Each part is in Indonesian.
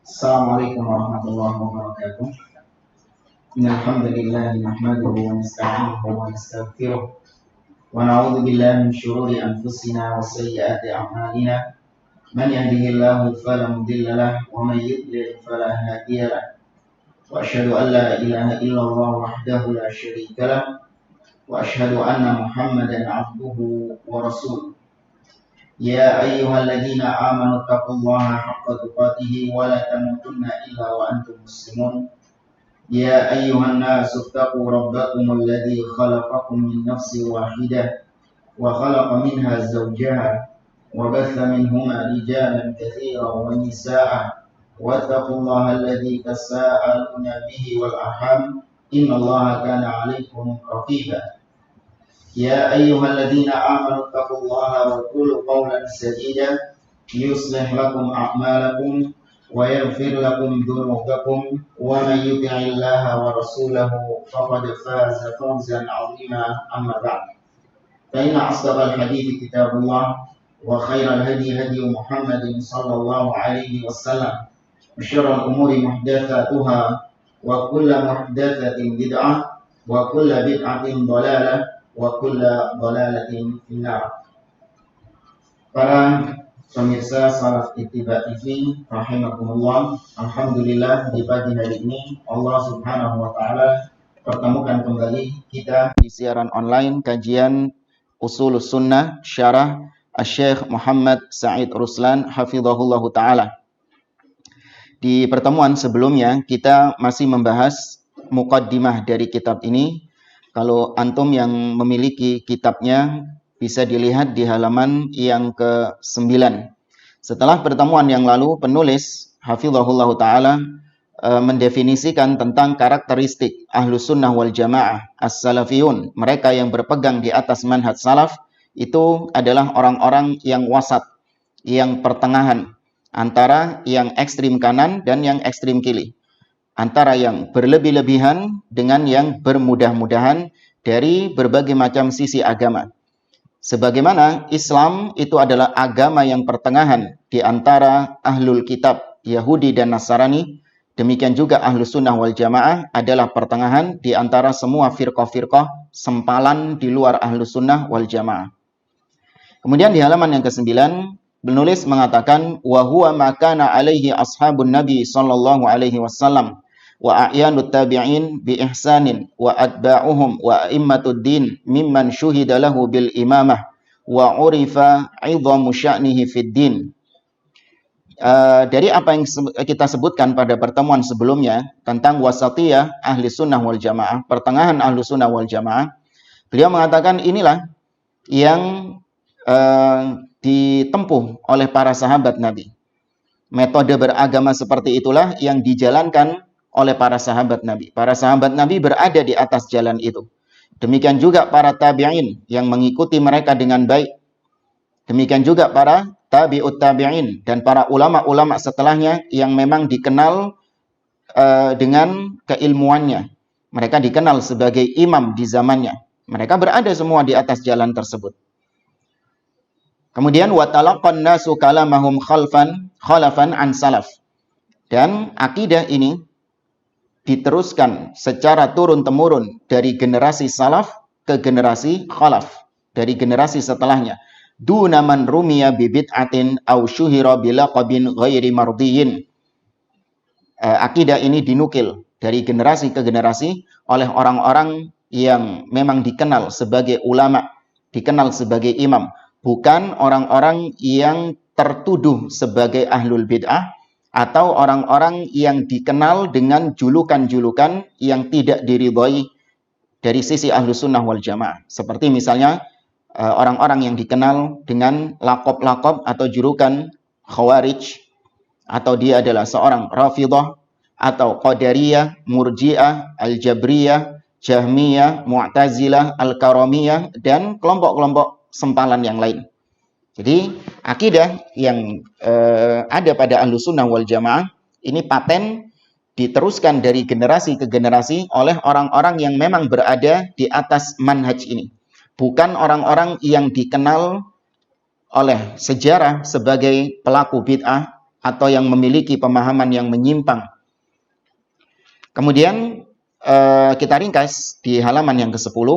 Assalamualaikum warahmatullahi wabarakatuh. Innal hamdalillah nahmaduhu wa nasta'inuhu wa nastaghfiruh wa na'udzu billahi min shururi anfusina wa sayyiati a'malina. Man yahdihillahu fala mudilla lahu wa man yudlil fala hadiya lahu. Wa asyhadu an la ilaha illallah wahdahu la syarika lahu wa asyhadu anna Muhammadan 'abduhu wa rasuluh. Ya ayyuhalladzina amanu taqullaha haqqa tuqatih wa la tamutunna illa wa antum muslimun. Ya ayyuhan nasu taqu rabbakumul ladzi khalaqakum min nafsin wahidah wa khalaqa minha zawjaha wa batha minhuma rijalan katsiran wa nisaa'a wattaqullaha alladzi tasaaluna bihi wal arham innallaha kana 'alaikum raqiba. Ya ayyuhalladzina amanu taqullaha wa qulu qawlan sadida yuslih lakum a'malakum wa yaghfir lakum dhunubakum wa man yuti'illaha wa rasulahu faqad faza fawzan 'azima amma ba'd. Fa inna asdaqal hadithi kitabullah wa khairal hadi hadi Muhammadin sallallahu alaihi wasallam wa syarrul umuri muhdatsatuha wa kullu muhdatsatin bid'ah wa kullu bid'atin dhalalah wa kulla dhalalatin finnar. Para pemirsa Salaf Ittiba TV rahimakumullah, alhamdulillah di pagi hari ini Allah Subhanahu wa taala pertemukan kembali kita di siaran online kajian Ushulus Sunnah Syarah Asy-Syaikh Muhammad Sa'id Ruslan hafizahullah taala. Di pertemuan sebelumnya kita masih membahas muqaddimah dari kitab ini. Kalau antum yang memiliki kitabnya bisa dilihat di halaman yang ke-9. Setelah pertemuan yang lalu penulis hafizahullah taala mendefinisikan tentang karakteristik Ahlus Sunnah wal Jamaah as-salafiyun, mereka yang berpegang di atas manhaj salaf itu adalah orang-orang yang wasat, yang pertengahan antara yang ekstrim kanan dan yang ekstrim kiri, antara yang berlebih-lebihan dengan yang bermudah-mudahan dari berbagai macam sisi agama. Sebagaimana Islam itu adalah agama yang pertengahan di antara ahlul kitab Yahudi dan Nasrani, demikian juga Ahlus Sunnah wal Jamaah adalah pertengahan di antara semua firqah-firqah sempalan di luar Ahlus Sunnah wal Jamaah. Kemudian di halaman yang ke-9 penulis mengatakan wa huwa ma kana alaihi ashabun nabi sallallahu alaihi wasallam wa a'yanut tabi'in bi ihsanin wa atba'uhum wa a'immatud din mimman syuhida lahu bil imamah wa urifa 'idhamu sya'nihi fid din. Dari apa yang kita sebutkan pada pertemuan sebelumnya tentang wasatiyah ahli sunnah wal jamaah, pertengahan ahli sunnah wal jamaah, beliau mengatakan inilah yang ditempuh oleh para sahabat Nabi. Metode beragama seperti itulah yang dijalankan oleh para sahabat Nabi. Para sahabat Nabi berada di atas jalan itu. Demikian juga para tabi'in yang mengikuti mereka dengan baik. Demikian juga para tabi'ut tabi'in dan para ulama-ulama setelahnya yang memang dikenal dengan keilmuannya. Mereka dikenal sebagai imam di zamannya. Mereka berada semua di atas jalan tersebut. Kemudian wa talaqqan nasu kalamahum khalafan an salaf. Dan akidah ini diteruskan secara turun-temurun dari generasi salaf ke generasi khalaf, dari generasi setelahnya. Duna man rumiya bi bid'atin aw syuhira bi laqabin ghairi mardiyin. Akidah ini dinukil dari generasi ke generasi oleh orang-orang yang memang dikenal sebagai ulama, dikenal sebagai imam, bukan orang-orang yang tertuduh sebagai ahlul bid'ah atau orang-orang yang dikenal dengan julukan-julukan yang tidak diridhoi dari sisi Ahlus Sunnah wal Jamaah. Seperti misalnya orang-orang yang dikenal dengan laqab-laqab atau julukan Khawarij, atau dia adalah seorang Rafidhah, atau Qadariyah, Murji'ah, Al-Jabriyah, Jahmiyah, Mu'tazilah, Al-Karamiyah, dan kelompok-kelompok sempalan yang lain. Jadi akidah yang ada pada Ahlus Sunnah wal Jamaah ini paten diteruskan dari generasi ke generasi oleh orang-orang yang memang berada di atas manhaj ini. Bukan orang-orang yang dikenal oleh sejarah sebagai pelaku bid'ah atau yang memiliki pemahaman yang menyimpang. Kemudian kita ringkas di halaman yang ke-10,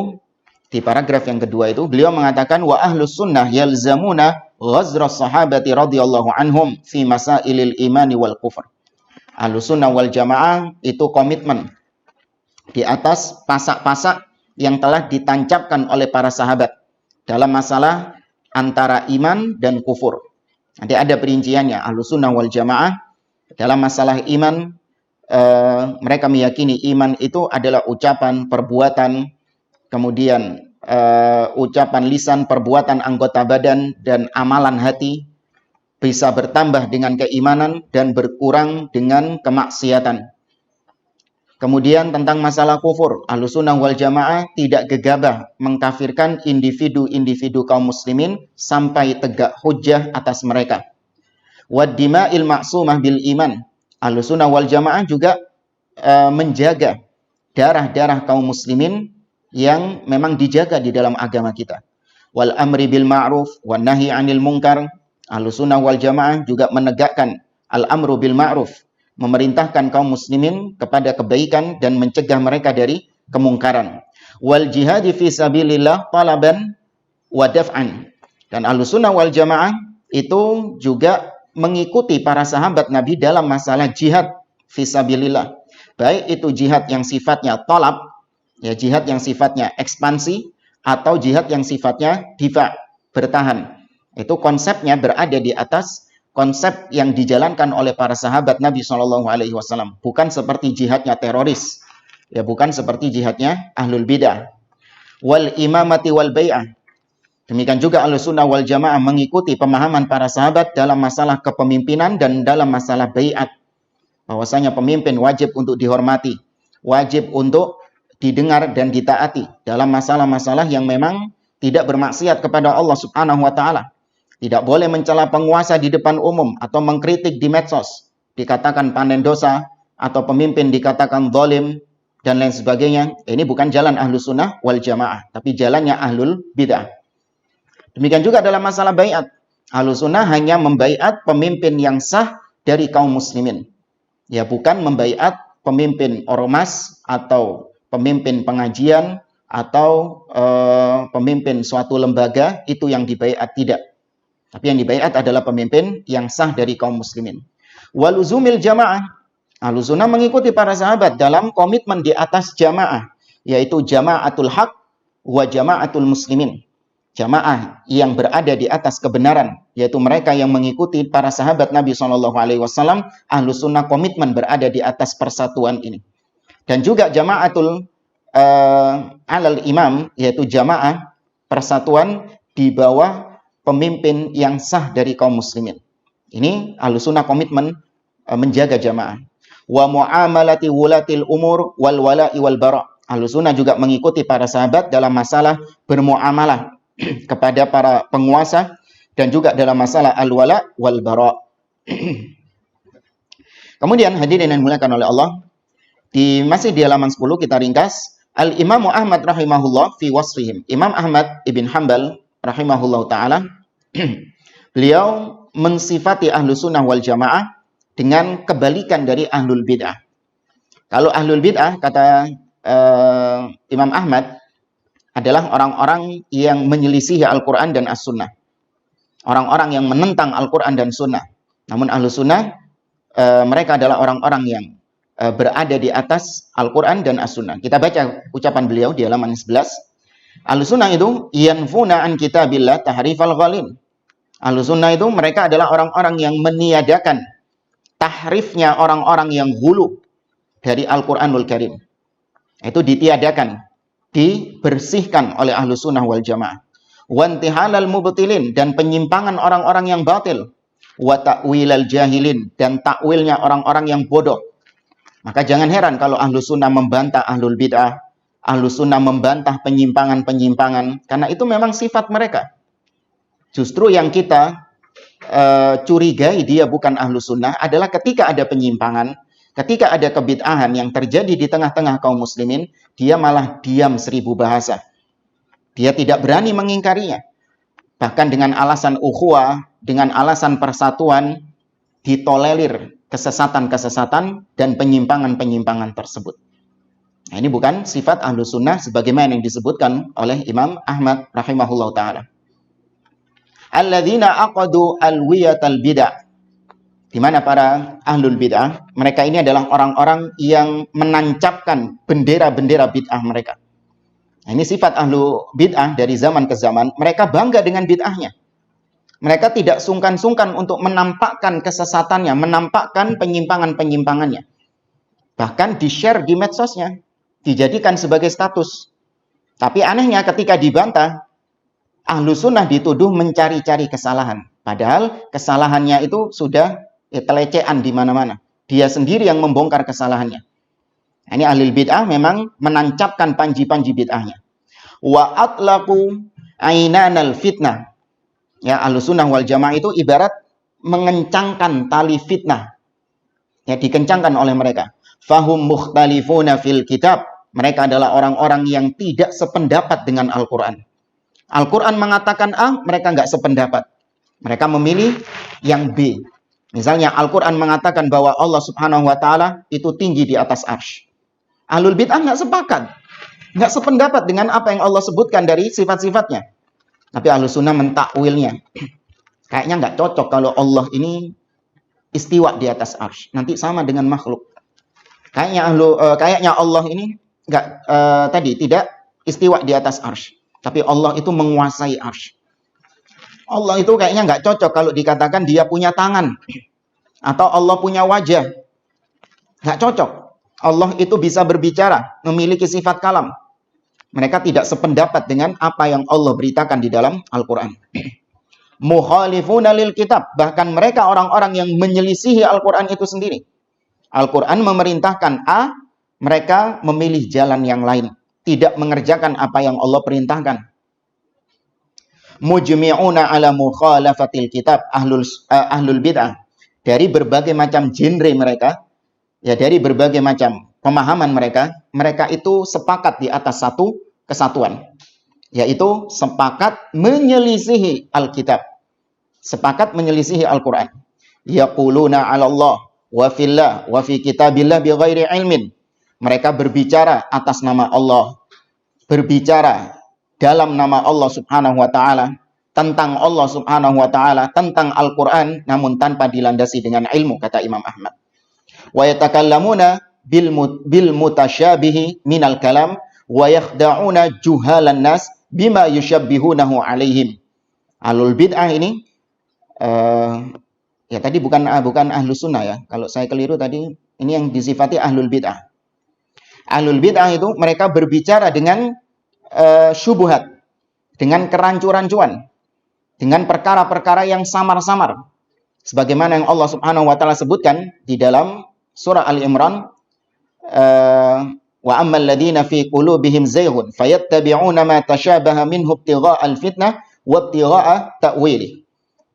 di paragraf yang kedua itu, beliau mengatakan, wa ahlus sunnah yalzamuna ghazra sahabati radhiyallahu anhum fi masailil imani wal kufr. Ahlus sunnah wal jamaah itu komitmen di atas pasak-pasak yang telah ditancapkan oleh para sahabat dalam masalah antara iman dan kufur. Nanti ada perinciannya. Ahlus sunnah wal jamaah dalam masalah iman, mereka meyakini iman itu adalah ucapan, perbuatan, kemudian ucapan lisan, perbuatan anggota badan, dan amalan hati, bisa bertambah dengan keimanan dan berkurang dengan kemaksiatan. Kemudian tentang masalah kufur, Ahlus sunnah wal jamaah tidak gegabah mengkafirkan individu-individu kaum muslimin sampai tegak hujjah atas mereka. Wad dima'il ma'sumah bil iman. Ahlus sunnah wal jamaah juga menjaga darah-darah kaum muslimin yang memang dijaga di dalam agama kita. Wal amri bil ma'ruf wan nahi 'anil munkar. Ahlus sunnah wal jamaah juga menegakkan al-amru bil ma'ruf, memerintahkan kaum muslimin kepada kebaikan dan mencegah mereka dari kemungkaran. Wal jihad fi sabilillah talaban wa daf'an. Dan Ahlus sunnah wal jamaah itu juga mengikuti para sahabat Nabi dalam masalah jihad fi sabilillah. Baik itu jihad yang sifatnya talab, ya jihad yang sifatnya ekspansi, atau jihad yang sifatnya difa, bertahan. Itu konsepnya berada di atas konsep yang dijalankan oleh para sahabat Nabi SAW. Bukan seperti jihadnya teroris. Ya, bukan seperti jihadnya ahlul bidah. Wal imamati wal bai'ah. Demikian juga Ahlus sunnah wal jamaah mengikuti pemahaman para sahabat dalam masalah kepemimpinan dan dalam masalah bai'at. Bahwasanya pemimpin wajib untuk dihormati, wajib untuk didengar dan ditaati dalam masalah-masalah yang memang tidak bermaksiat kepada Allah Subhanahu wa taala. Tidak boleh mencela penguasa di depan umum atau mengkritik di medsos, dikatakan panen dosa, atau pemimpin dikatakan zalim, dan lain sebagainya. Ini bukan jalan Ahlus sunnah wal jamaah, tapi jalannya ahlul bid'ah. Demikian juga dalam masalah baiat. Ahlus sunnah hanya membaiat pemimpin yang sah dari kaum muslimin. Ya, bukan membaiat pemimpin ormas atau pemimpin pengajian atau pemimpin suatu lembaga, itu yang dibaiat, tidak. Tapi yang dibaiat adalah pemimpin yang sah dari kaum muslimin. Waluzumil jamaah. Ahlus sunnah mengikuti para sahabat dalam komitmen di atas jamaah, yaitu jamaatul haq wa jamaatul muslimin. Jamaah yang berada di atas kebenaran, yaitu mereka yang mengikuti para sahabat Nabi SAW. Ahlus sunnah komitmen berada di atas persatuan ini. Dan juga jamaatul alal imam, yaitu jamaah persatuan di bawah pemimpin yang sah dari kaum muslimin. Ini Ahlus sunnah komitmen menjaga jamaah. Wa muamalati wulatil umur wal wala'i wal bara'. Ahlus sunnah juga mengikuti para sahabat dalam masalah bermuamalah kepada para penguasa dan juga dalam masalah al-wala' wal bara'. Kemudian hadirin yang dimuliakan oleh Allah, masih di halaman 10 kita ringkas Al-Imam Ahmad rahimahullah fi wasfihim. Imam Ahmad ibn Hanbal rahimahullah ta'ala, beliau mensifati Ahlus sunnah wal jamaah dengan kebalikan dari ahlul bid'ah. Kalau ahlul bid'ah, kata Imam Ahmad, adalah orang-orang yang menyelisihi Al-Quran dan As-Sunnah. Orang-orang yang menentang Al-Quran dan Sunnah. Namun Ahlus sunnah, mereka adalah orang-orang yang berada di atas Al-Quran dan As-Sunnah. Kita baca ucapan beliau di halaman 11. Ahlus sunnah itu yanfuna an kitabillah tahrifal ghalin. Ahlus sunnah itu mereka adalah orang-orang yang meniadakan tahrifnya orang-orang yang hulu dari Al-Quranul Karim. Itu ditiadakan, dibersihkan oleh Ahlus sunnah wal jamaah. Wantihalal mubtilin, dan penyimpangan orang-orang yang batil. Wa ta'wilal jahilin, dan takwilnya orang-orang yang bodoh. Maka jangan heran kalau Ahlus sunnah membantah ahlul bid'ah, Ahlus sunnah membantah penyimpangan-penyimpangan, karena itu memang sifat mereka. Justru yang kita curigai dia bukan Ahlus sunnah adalah ketika ada penyimpangan, ketika ada kebid'ahan yang terjadi di tengah-tengah kaum muslimin, dia malah diam 1000 bahasa. Dia tidak berani mengingkarinya. Bahkan dengan alasan ukhuwah, dengan alasan persatuan, ditolerir kesesatan-kesesatan dan penyimpangan-penyimpangan tersebut. Nah, ini bukan sifat ahlu sunnah sebagaimana yang disebutkan oleh Imam Ahmad rahimahullah ta'ala. Alladzina aqadu alwiyatal bid'ah. Di mana para ahlul bid'ah, mereka ini adalah orang-orang yang menancapkan bendera-bendera bid'ah mereka. Nah, ini sifat ahlu bid'ah dari zaman ke zaman. Mereka bangga dengan bid'ahnya. Mereka tidak sungkan-sungkan untuk menampakkan kesesatannya, menampakkan penyimpangan-penyimpangannya. Bahkan di-share di medsosnya, dijadikan sebagai status. Tapi anehnya ketika dibantah, ahlu sunnah dituduh mencari-cari kesalahan. Padahal kesalahannya itu sudah pelecehan di mana-mana. Dia sendiri yang membongkar kesalahannya. Ini ahlul bid'ah memang menancapkan panji-panji bid'ahnya. Wa atlaqu ainanal fitnah. Ya, ahlus sunnah wal jamaah itu ibarat mengencangkan tali fitnah. Ya, dikencangkan oleh mereka. Fahum mukhtalifuna fil kitab. Mereka adalah orang-orang yang tidak sependapat dengan Al-Quran. Al-Quran mengatakan A, mereka nggak sependapat. Mereka memilih yang B. Misalnya Al-Quran mengatakan bahwa Allah subhanahu wa ta'ala itu tinggi di atas arsy. Ahlul bid'ah nggak sepakat. Nggak sependapat dengan apa yang Allah sebutkan dari sifat-sifatnya. Tapi ahlus sunnah mentakwilnya. Kayaknya nggak cocok kalau Allah ini istiwa di atas arsy. Nanti sama dengan makhluk. Kayaknya Allah ini tidak istiwa di atas arsy. Tapi Allah itu menguasai arsy. Allah itu kayaknya nggak cocok kalau dikatakan dia punya tangan. Atau Allah punya wajah. Nggak cocok. Allah itu bisa berbicara, memiliki sifat kalam. Mereka tidak sependapat dengan apa yang Allah beritakan di dalam Al-Quran. Mukhalifuna lil kitab. Bahkan mereka orang-orang yang menyelisihi Al-Quran itu sendiri. Al-Quran memerintahkan A, mereka memilih jalan yang lain. Tidak mengerjakan apa yang Allah perintahkan. Mujmi'una ala mukhalafatil kitab. Ahlul bid'ah. Dari berbagai macam genre mereka, ya dari berbagai macam pemahaman mereka, mereka itu sepakat di atas satu kesatuan. Yaitu sepakat menyelisihi Alkitab. Sepakat menyelisihi Al-Quran. Yaquluna ala Allah wa fillah wa fi kitabillah bi ghairi ilmin. Mereka berbicara atas nama Allah. Berbicara dalam nama Allah subhanahu wa ta'ala. Tentang Allah subhanahu wa ta'ala. Tentang Al-Quran. Namun tanpa dilandasi dengan ilmu, kata Imam Ahmad. Wa yatakallamuna bil mutasyabihi minal kalam. Wa yakhda'una juhalan nas bima yushabbihunahu alaihim. Ahlul bid'ah ini. Ya tadi bukan ahlu sunnah ya. Kalau saya keliru tadi. Ini yang disifati ahlul bid'ah. Ahlul bid'ah itu mereka berbicara dengan syubhat, dengan kerancu-rancuan, dengan perkara-perkara yang samar-samar. Sebagaimana yang Allah subhanahu wa ta'ala sebutkan di dalam surah Al-Imran, wa ammal ladhina fi qulubihim zayghun fayattabi'una ma tashabaha minhu ibtigha'al fitnah wa ibtigha'a ta'wilih.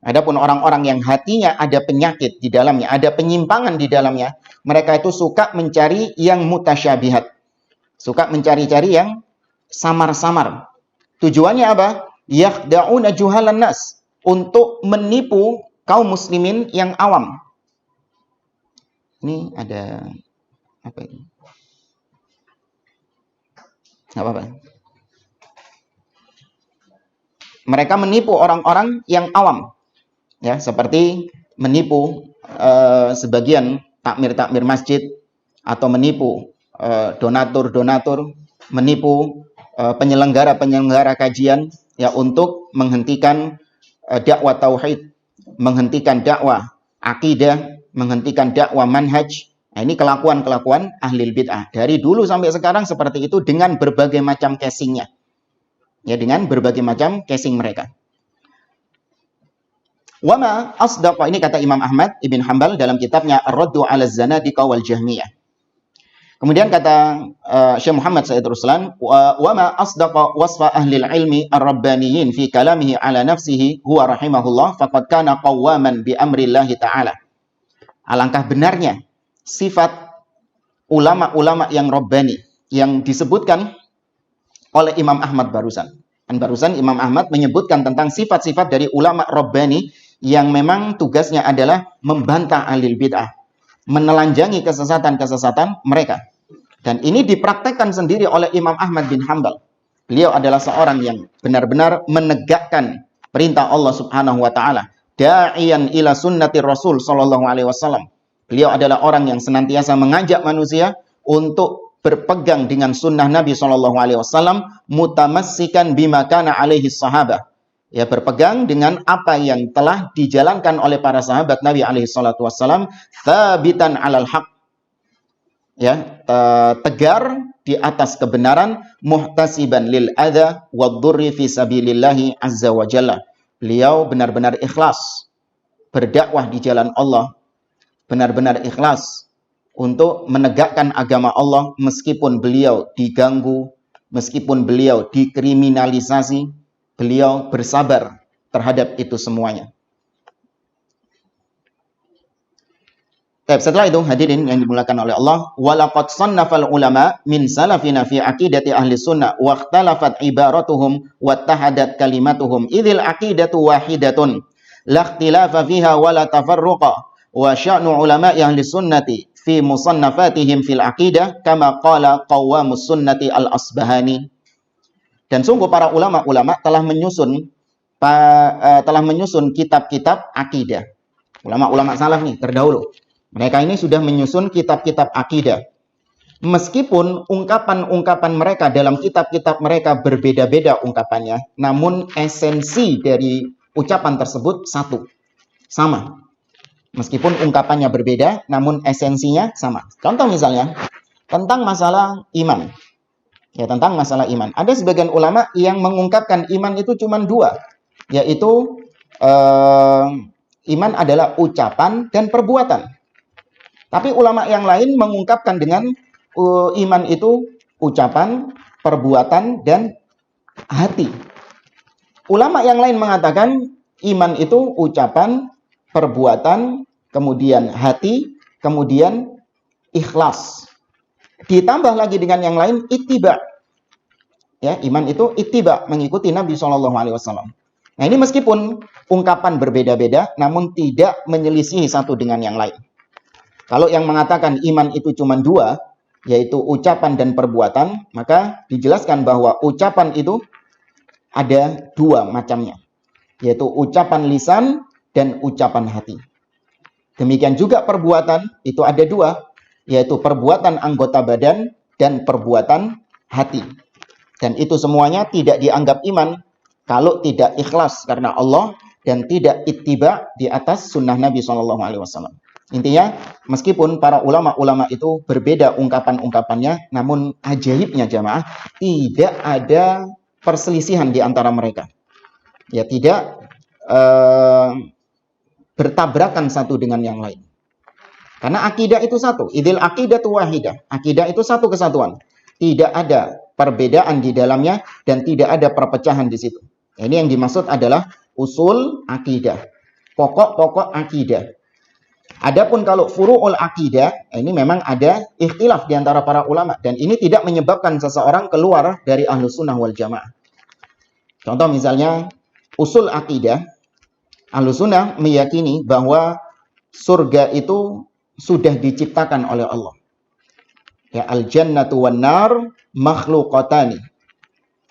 Adapun orang-orang yang hatinya ada penyakit di dalamnya, ada penyimpangan di dalamnya, mereka itu suka mencari yang mutasyabihat. Suka mencari-cari yang samar-samar. Tujuannya apa? Yakhda'una juhalan nas. Untuk menipu kaum muslimin yang awam. Ini ada apa ini? Nggak apa-apa. Mereka menipu orang-orang yang awam. Ya, seperti menipu sebagian takmir-takmir masjid atau menipu donatur-donatur, menipu penyelenggara-penyelenggara kajian ya untuk menghentikan dakwah tauhid, menghentikan dakwah akidah, menghentikan dakwah manhaj. Nah, ini kelakuan-kelakuan ahlul bid'ah. Dari dulu sampai sekarang seperti itu dengan berbagai macam casingnya. Ya, dengan berbagai macam casing mereka. Wama asdaqa, ini kata Imam Ahmad Ibn Hanbal dalam kitabnya Ar-Raddu 'ala Zanadiqa wal Jahmiyah. Kemudian kata Syekh Muhammad Said Ruslan, wama asdaqa wasfa ahli ilmi ar-rabbaniyin fi kalamihi ala nafsihi huwa rahimahullah faqad kana qawwaman bi amrillahi ta'ala. Alangkah benarnya sifat ulama-ulama yang rabbani yang disebutkan oleh Imam Ahmad barusan. Dan barusan Imam Ahmad menyebutkan tentang sifat-sifat dari ulama rabbani yang memang tugasnya adalah membantah ahlul bid'ah, menelanjangi kesesatan-kesesatan mereka. Dan ini dipraktekkan sendiri oleh Imam Ahmad bin Hanbal. Beliau adalah seorang yang benar-benar menegakkan perintah Allah Subhanahu wa taala, da'iyan ila sunnati Rasul sallallahu alaihi wasallam. Beliau adalah orang yang senantiasa mengajak manusia untuk berpegang dengan sunnah Nabi sallallahu alaihi wasallam, mutamassikan bima kana alaihi sahabah. Ya, berpegang dengan apa yang telah dijalankan oleh para sahabat Nabi alaihi salatu wasallam, tsabitan 'alal haq. Ya, tegar di atas kebenaran, muhtasiban lil adza wadh-dhurri fi sabilillahi azza wa jalla. Beliau benar-benar ikhlas berdakwah di jalan Allah, benar-benar ikhlas untuk menegakkan agama Allah meskipun beliau diganggu, meskipun beliau dikriminalisasi, beliau bersabar terhadap itu semuanya. Setelah itu hadirin yang dimuliakan oleh Allah, walaqad sannafal ulama min salafina fi aqidati ahli sunnah wa ikhtalafat ibaratuhum wa tahadat kalimatuhum idzil aqidatu wahidatun la ikhtilafa fiha wa la tafarruqa wa sya'nu ulama ahli sunnati fi musannafatihim fil aqidah kama qala qawamus sunnati al-Asbahani. Dan sungguh para ulama-ulama telah menyusun kitab-kitab akidah. Ulama-ulama salaf nih terdahulu. Mereka ini sudah menyusun kitab-kitab akidah. Meskipun ungkapan-ungkapan mereka dalam kitab-kitab mereka berbeda-beda ungkapannya, namun esensi dari ucapan tersebut satu, sama. Meskipun ungkapannya berbeda, namun esensinya sama. Contoh misalnya, tentang masalah iman. Ya, tentang masalah iman. Ada sebagian ulama yang mengungkapkan iman itu cuma dua, yaitu iman adalah ucapan dan perbuatan. Tapi ulama yang lain mengungkapkan dengan iman itu ucapan, perbuatan, dan hati. Ulama yang lain mengatakan iman itu ucapan, perbuatan, kemudian hati, kemudian ikhlas. Ditambah lagi dengan yang lain ittiba. Ya, iman itu ittiba, mengikuti Nabi SAW. Nah, ini meskipun ungkapan berbeda-beda, namun tidak menyelisihi satu dengan yang lain. Kalau yang mengatakan iman itu cuma dua, yaitu ucapan dan perbuatan, maka dijelaskan bahwa ucapan itu ada dua macamnya, yaitu ucapan lisan dan ucapan hati. Demikian juga perbuatan itu ada dua, yaitu perbuatan anggota badan dan perbuatan hati. Dan itu semuanya tidak dianggap iman kalau tidak ikhlas karena Allah dan tidak ittiba di atas sunnah Nabi SAW. Intinya, meskipun para ulama-ulama itu berbeda ungkapan-ungkapannya, namun ajaibnya jamaah, tidak ada perselisihan di antara mereka. Ya, tidak bertabrakan satu dengan yang lain. Karena akidah itu satu. Idzil aqidatu wahidah. Akidah itu satu kesatuan. Tidak ada perbedaan di dalamnya dan tidak ada perpecahan di situ. Ini yang dimaksud adalah usul akidah. Pokok-pokok akidah. Adapun kalau furu'ul akidah, ini memang ada ikhtilaf di antara para ulama. Dan ini tidak menyebabkan seseorang keluar dari ahlus sunnah wal jamaah. Contoh misalnya, usul akidah, ahlus sunnah meyakini bahwa surga itu sudah diciptakan oleh Allah. Ya, al-jannatu wan nar makhluqatani.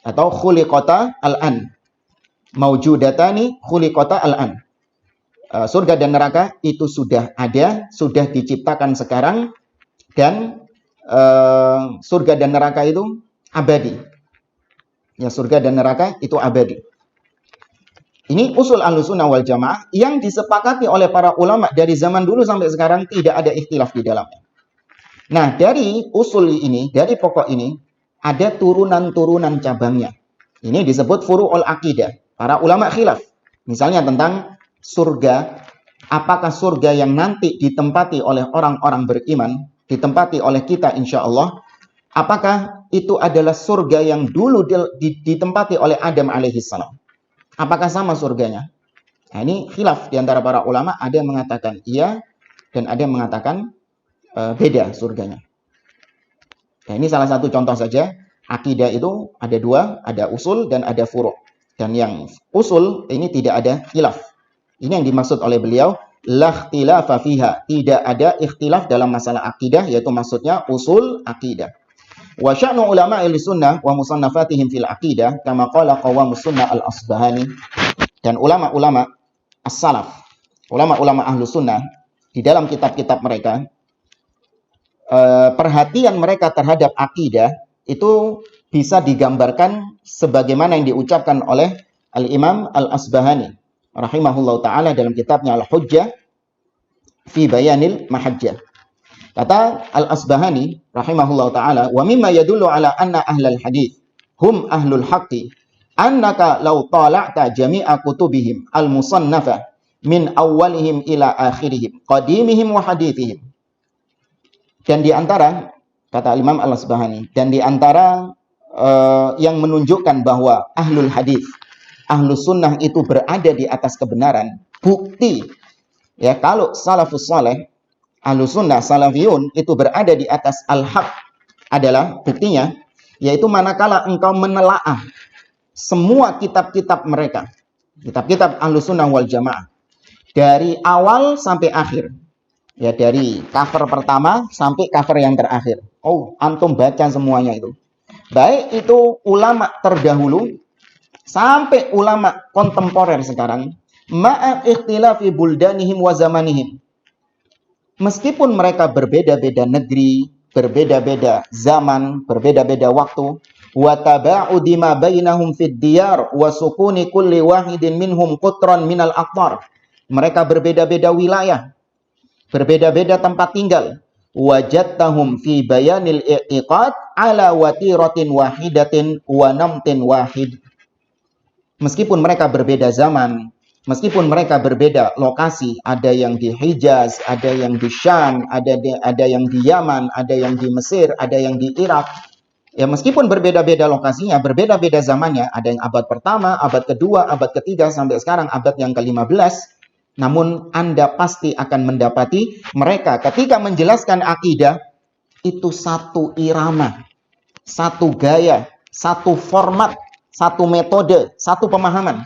Atau khuliqata al-an. Maujudatani khuliqata al-an. Surga dan neraka itu sudah ada, sudah diciptakan sekarang, dan surga dan neraka itu abadi. Ya, surga dan neraka itu abadi. Ini usul Ahlussunnah wal Jamaah yang disepakati oleh para ulama dari zaman dulu sampai sekarang, tidak ada ikhtilaf di dalamnya. Nah, dari usul ini, dari pokok ini, ada turunan-turunan cabangnya. Ini disebut furu'ul akidah. Para ulama khilaf. Misalnya tentang surga, apakah surga yang nanti ditempati oleh orang-orang beriman, ditempati oleh kita insya Allah, apakah itu adalah surga yang dulu ditempati oleh Adam alaihissalam? Apakah sama surganya? Nah, ini khilaf di antara para ulama, ada yang mengatakan iya, dan ada yang mengatakan beda surganya. Nah, ini salah satu contoh saja. Akidah itu ada dua, ada usul dan ada furu'. Dan yang usul ini tidak ada khilaf. Ini yang dimaksud oleh beliau, la ikhtilafa fiha. Tidak ada ikhtilaf dalam masalah akidah, yaitu maksudnya usul akidah. Wa sya'nu ulama sunnah wa musannafatihim fil aqidah kama qala qawamus sunnah al-Asbahani. Dan ulama-ulama as-salaf, ulama-ulama ahlu sunnah, di dalam kitab-kitab mereka, perhatian mereka terhadap akidah itu bisa digambarkan sebagaimana yang diucapkan oleh Al-Imam Al-Asbahani rahimahullah ta'ala dalam kitabnya Al-Hujjah fi Bayanil Mahajjah. Kata Al-Asbahani rahimahullah ta'ala, wa mimma yadullu ala anna ahlal hadith hum ahlul haqqi annaka law tala'ta jami'a kutubihim al-musannafa min awwalihim ila akhirihim qadimihim wa hadithihim. Dan di antara, kata Imam Al-Asbahani, dan di antara yang menunjukkan bahwa ahlul hadith, ahlus sunnah itu berada di atas kebenaran, bukti ya kalau salafus saleh, ahlus sunnah, salafiyun itu berada di atas al-haq adalah buktinya, yaitu manakala engkau menelaah semua kitab-kitab mereka, kitab-kitab ahlus sunnah wal jamaah, dari awal sampai akhir, ya dari cover pertama sampai cover yang terakhir. Oh, antum baca semuanya itu. Baik itu ulama terdahulu sampai ulama kontemporer sekarang, ma'a ikhtilafi buldanihim wa zamanihim. Meskipun mereka berbeda-beda negeri, berbeda-beda zaman, berbeda-beda waktu, wa taba'udi ma bainahum fid diyar wa sukuni kulli wahidin minhum qutran minal aqtar. Mereka berbeda-beda wilayah, berbeda-beda tempat tinggal. Wajadtahum fi bayanil i'tiqad ala watiratin wahidatin wa namtin wahid. Meskipun mereka berbeda zaman, meskipun mereka berbeda lokasi, ada yang di Hijaz, ada yang di Syam, ada yang di Yaman, ada yang di Mesir, ada yang di Irak. Ya meskipun berbeda-beda lokasinya, berbeda-beda zamannya, ada yang abad pertama, abad kedua, abad ketiga, sampai sekarang abad yang ke-15. Namun Anda pasti akan mendapati mereka ketika menjelaskan akidah itu satu irama, satu gaya, satu format, satu metode, satu pemahaman.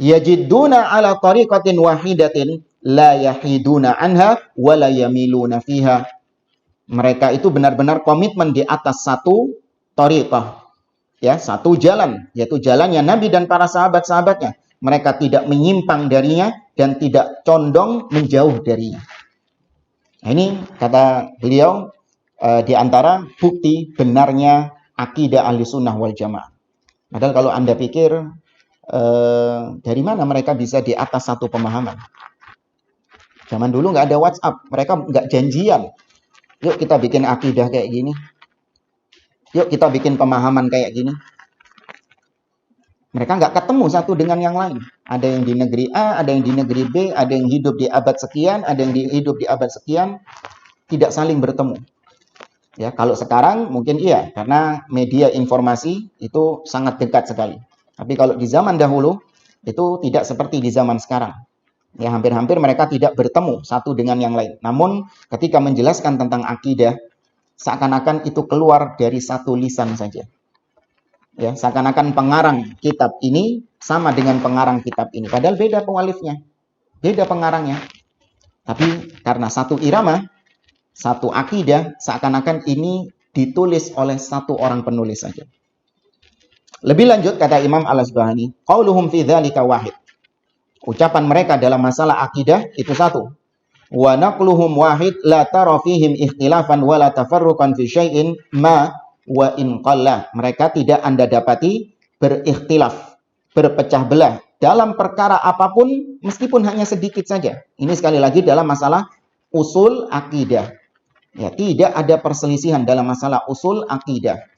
Yajiduna ala tariqatin wahidatin la yahiduna anha wa la yamiluna fiha. Mereka itu benar-benar komitmen di atas satu tariqah, ya, satu jalan, yaitu jalannya Nabi dan para sahabat-sahabatnya. Mereka tidak menyimpang darinya dan tidak condong menjauh darinya. Nah, ini kata beliau di antara bukti benarnya akidah ahli sunnah wal jamaah. Padahal kalau Anda pikir dari mana mereka bisa di atas satu pemahaman? Zaman dulu nggak ada WhatsApp, mereka nggak janjian. Yuk kita bikin akidah kayak gini. Yuk kita bikin pemahaman kayak gini. Mereka nggak ketemu satu dengan yang lain. Ada yang di negeri A, ada yang di negeri B, ada yang hidup di abad sekian, ada yang hidup di abad sekian. Tidak saling bertemu. Ya, kalau sekarang mungkin iya, karena media informasi itu sangat dekat sekali. Tapi kalau di zaman dahulu, itu tidak seperti di zaman sekarang. Ya, hampir-hampir mereka tidak bertemu satu dengan yang lain. Namun, ketika menjelaskan tentang akidah, seakan-akan itu keluar dari satu lisan saja. Ya, seakan-akan pengarang kitab ini sama dengan pengarang kitab ini. Padahal beda penulisnya, beda pengarangnya. Tapi karena satu irama, satu akidah, seakan-akan ini ditulis oleh satu orang penulis saja. Lebih lanjut kata Imam Al-Asbahani, qauluhum fi dzalika wahid. Ucapan mereka dalam masalah akidah itu satu. Wa naqluhum wahid la tara fihim ikhtilafan wa la tafarruqan fi syai'in ma wa in qalla. Mereka tidak Anda dapati berikhtilaf, berpecah belah dalam perkara apapun meskipun hanya sedikit saja. Ini sekali lagi dalam masalah usul akidah. Ya, tidak ada perselisihan dalam masalah usul akidah.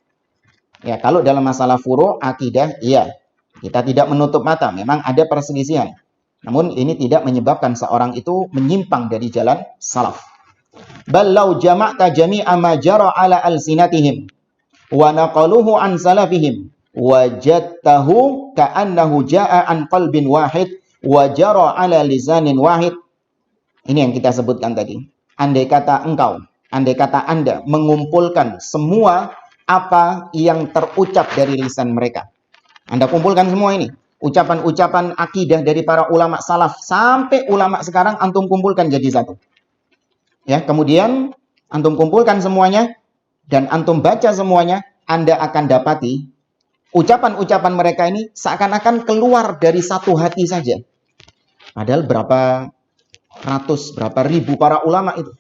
Ya, kalau dalam masalah furu' akidah, iya, kita tidak menutup mata, memang ada perselisihan. Namun ini tidak menyebabkan seorang itu menyimpang dari jalan salaf. Bal law jama'ta jami'a ma jara ala alsinatihim wa naqaluhu an salafihim wajadtahu ka'annahu ja'a an qalbin wahid wa jara ala lisanin wahid. Ini yang kita sebutkan tadi. Andai kata Anda mengumpulkan semua apa yang terucap dari lisan mereka. Anda kumpulkan semua ini. ucapan-ucapan akidah dari para ulama salaf sampai ulama sekarang antum kumpulkan jadi satu. Ya, kemudian antum kumpulkan semuanya dan antum baca semuanya, Anda akan dapati ucapan-ucapan mereka ini seakan-akan keluar dari satu hati saja. Padahal berapa ratus, berapa ribu para ulama itu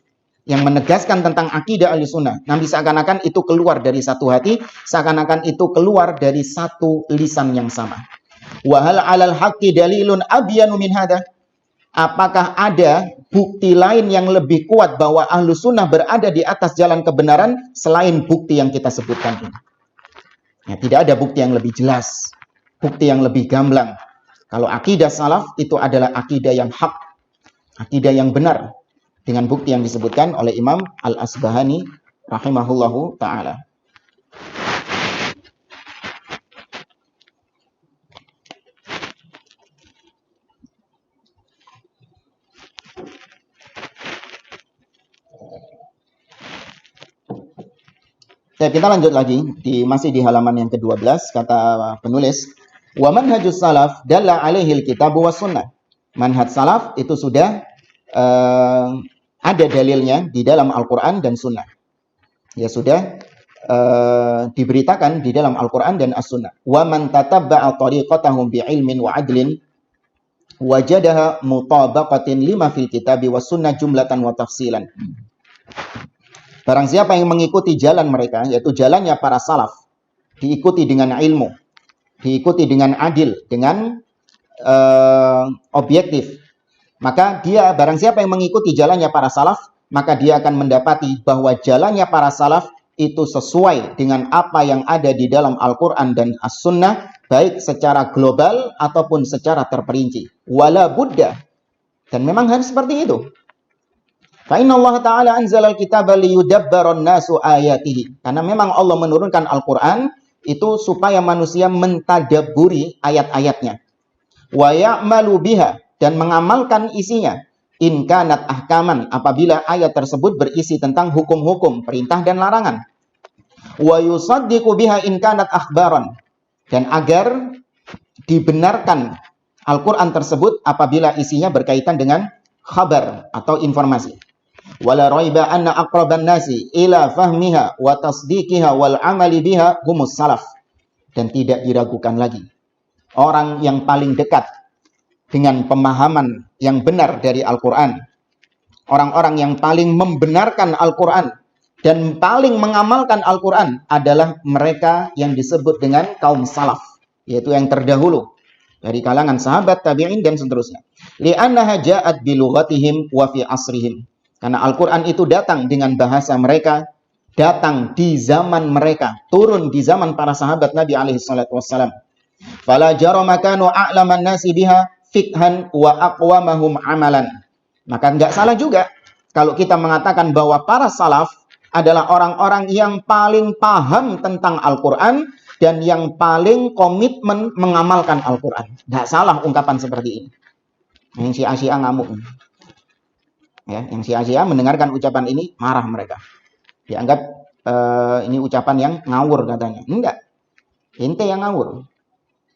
yang menegaskan tentang akidah Ahlussunnah. Nabi seakan-akan itu keluar dari satu hati, seakan-akan itu keluar dari satu lisan yang sama. Wa hal 'alal haqqi dalilun abyanu min hada? Apakah ada bukti lain yang lebih kuat bahwa Ahlussunnah berada di atas jalan kebenaran selain bukti yang kita sebutkan ini? Ya, tidak ada bukti yang lebih jelas, bukti yang lebih gamblang. Kalau akidah salaf itu adalah akidah yang hak, akidah yang benar, dengan bukti yang disebutkan oleh Imam Al-Asbahani rahimahullahu ta'ala. Kita lanjut lagi, masih di halaman yang ke-12, kata penulis, wa manhajus salaf dalla alaihil kitab was sunnah. Manhaj salaf itu sudah ada dalilnya di dalam Al-Quran dan Sunnah. Ya sudah diberitakan di dalam Al-Quran dan As-Sunnah. Wa man tatabba'a tariqatahum bi'ilmin wa adlin wajadaha mutabaqatin lima fil kitabi was sunnah jumlatan wa tafsilan. Barang siapa yang mengikuti jalan mereka, yaitu jalannya para salaf, diikuti dengan ilmu, diikuti dengan adil, dengan objektif, maka dia, barang siapa yang mengikuti jalannya para salaf, maka dia akan mendapati bahwa jalannya para salaf itu sesuai dengan apa yang ada di dalam Al-Quran dan As-Sunnah, baik secara global ataupun secara terperinci. Wala buddha. Dan memang harus seperti itu. Fa inna Allah Ta'ala anzala al-kitaba liyudabbaran nasu ayatihi. Karena memang Allah menurunkan Al-Quran itu supaya manusia mentadabburi ayat-ayatnya. Wa ya'malu biha. Dan mengamalkan isinya. In kanat ahkaman, apabila ayat tersebut berisi tentang hukum-hukum, perintah dan larangan. Wa yusaddiqu biha in kanat akhbaran. Dan agar dibenarkan Al-Quran tersebut apabila isinya berkaitan dengan khabar atau informasi. Wala raiba anna aqraban nasi ila fahmiha wa tasdiqiha wal amali biha humus salaf. Dan tidak diragukan lagi, orang yang paling dekat dengan pemahaman yang benar dari Al-Quran, orang-orang yang paling membenarkan Al-Quran dan paling mengamalkan Al-Quran adalah mereka yang disebut dengan kaum salaf, yaitu yang terdahulu dari kalangan sahabat, tabi'in dan seterusnya. Li'annaha ja'at bilughatihim wa fi asrihim. Karena Al-Quran itu datang dengan bahasa mereka, datang di zaman mereka, turun di zaman para sahabat Nabi alaihi salatu wassalam. Fala jarama kanu a'laman nasi biha fikhan wa aqwamahum amalan. Maka enggak salah juga kalau kita mengatakan bahwa para salaf adalah orang-orang yang paling paham tentang Al-Quran dan yang paling komitmen mengamalkan Al-Quran. Enggak salah ungkapan seperti ini. Yang Syiah ngamuk. Ya, yang Syiah mendengarkan ucapan ini marah mereka. Dianggap ini ucapan yang ngawur katanya. Enggak. Ente yang ngawur.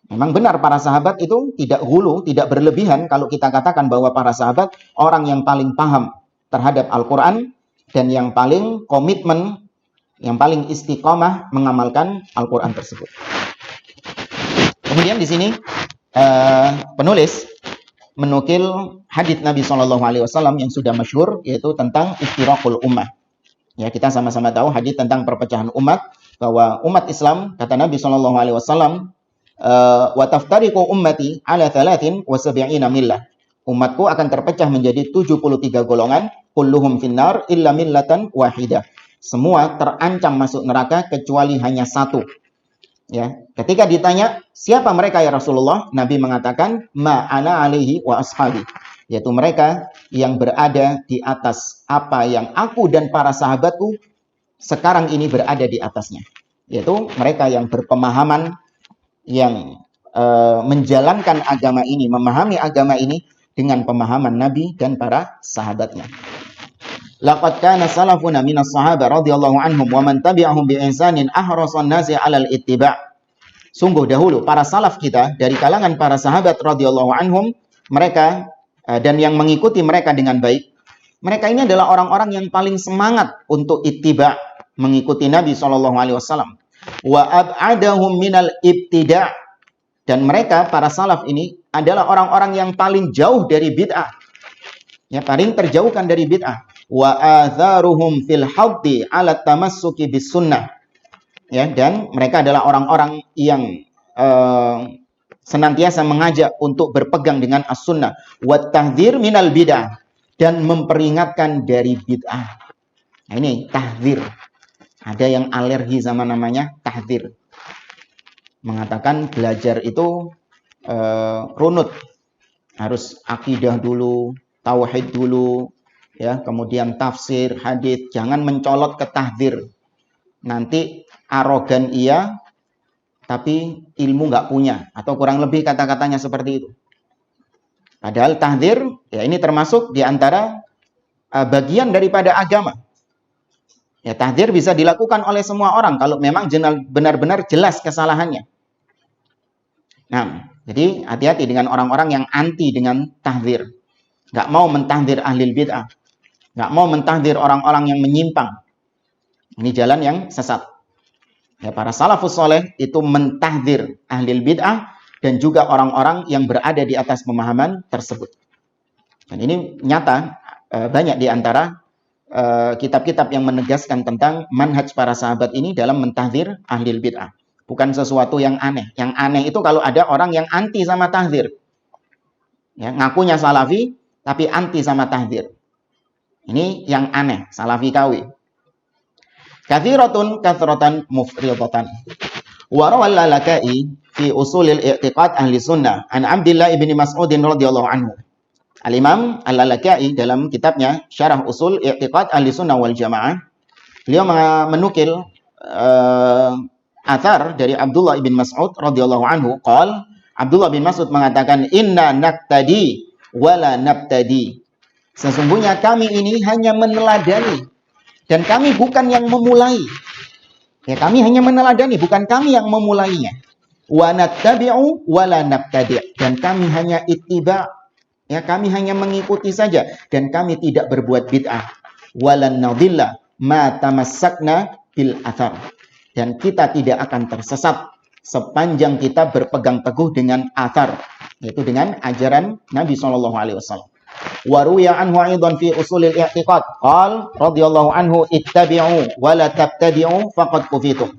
Memang benar para sahabat itu tidak hulu, tidak berlebihan kalau kita katakan bahwa para sahabat orang yang paling paham terhadap Al-Quran dan yang paling komitmen, yang paling istiqomah mengamalkan Al-Quran tersebut. Kemudian di sini penulis menukil hadits Nabi SAW yang sudah masyhur, yaitu tentang iftiraqul ummah. Ya, kita sama-sama tahu hadits tentang perpecahan umat, bahwa umat Islam, kata Nabi SAW, wa taftariqu ummati ala 73 millah. Umatku akan terpecah menjadi 73 golongan, kulluhum finnar illa millatan wahidah. Semua terancam masuk neraka kecuali hanya satu. Ya, ketika ditanya siapa mereka ya Rasulullah, Nabi mengatakan ma ana alaihi wa ashabi, yaitu mereka yang berada di atas apa yang aku dan para sahabatku sekarang ini berada di atasnya, yaitu mereka yang berpemahaman, yang menjalankan agama ini, memahami agama ini dengan pemahaman Nabi dan para sahabatnya. Laqad kana salafuna minas sahaba radhiyallahu anhum wa man tabi'ahum bi ihsanin ahrasan nasi 'alal ittiba'. Sungguh dahulu para salaf kita dari kalangan para sahabat radhiyallahu anhum, mereka dan yang mengikuti mereka dengan baik, mereka ini adalah orang-orang yang paling semangat untuk ittiba, mengikuti Nabi SAW. Wa ab'adahum minal ibtida', dan mereka para salaf ini adalah orang-orang yang paling jauh dari bid'ah, ya, paling terjauhkan dari bid'ah. Wa atharuhum fil haddi ala tamassuki bis sunnah, ya, dan mereka adalah orang-orang yang senantiasa mengajak untuk berpegang dengan as-sunnah, wa tahdhir minal bid'ah, dan memperingatkan dari bid'ah. Nah, ini tahdhir. Ada yang alergi sama namanya tahdhir. Mengatakan belajar itu runut. Harus akidah dulu, tauhid dulu, ya, kemudian tafsir, hadis, jangan mencolot ke tahdhir. Nanti arogan iya, tapi ilmu nggak punya, atau kurang lebih kata-katanya seperti itu. Padahal tahdhir, ya, ini termasuk di antara bagian daripada agama. Ya, tahdhir bisa dilakukan oleh semua orang kalau memang benar-benar jelas kesalahannya. Nah, jadi hati-hati dengan orang-orang yang anti dengan tahdhir. Nggak mau mentahdzir ahli bid'ah, nggak mau mentahdzir orang-orang yang menyimpang. Ini jalan yang sesat. Ya, para salafus soleh itu mentahdzir ahli bid'ah dan juga orang-orang yang berada di atas pemahaman tersebut. Dan ini nyata, banyak di antara kitab-kitab yang menegaskan tentang manhaj para sahabat ini dalam mentahdzir ahli bid'ah. Bukan sesuatu yang aneh. Yang aneh itu kalau ada orang yang anti sama tahdzir. Ya, ngakunya salafi tapi anti sama tahdzir. Ini yang aneh, salafi KW. Kathratan mufridatan. Wa rawal Lalaka'i fi usulil i'tiqad ahli sunnah an Abdullah ibn Mas'ud radhiyallahu anhu. Al-Imam Al-Lalaka'i dalam kitabnya Syarah Usul I'tiqad Ahli Sunnah wal Jamaah, beliau menukil athar dari Abdullah ibn Mas'ud radhiyallahu anhu. Abdullah bin Mas'ud mengatakan, inna naqtadi wala nabtadi. Sesungguhnya kami ini hanya meneladani dan kami bukan yang memulai. Ya, kami hanya meneladani, bukan kami yang memulainya. Wa nattabi'u wala nabtadi', dan kami hanya ittiba'. Ya, kami hanya mengikuti saja dan kami tidak berbuat bid'ah. Walan nadilla ma tamassakna bil athar. Dan kita tidak akan tersesat sepanjang kita berpegang teguh dengan athar, yaitu dengan ajaran Nabi SAW. Wa ruya anhu aidan fi usulil i'tiqad qala radhiyallahu anhu ittabi'u wa la tabtadi'u faqad kufitum.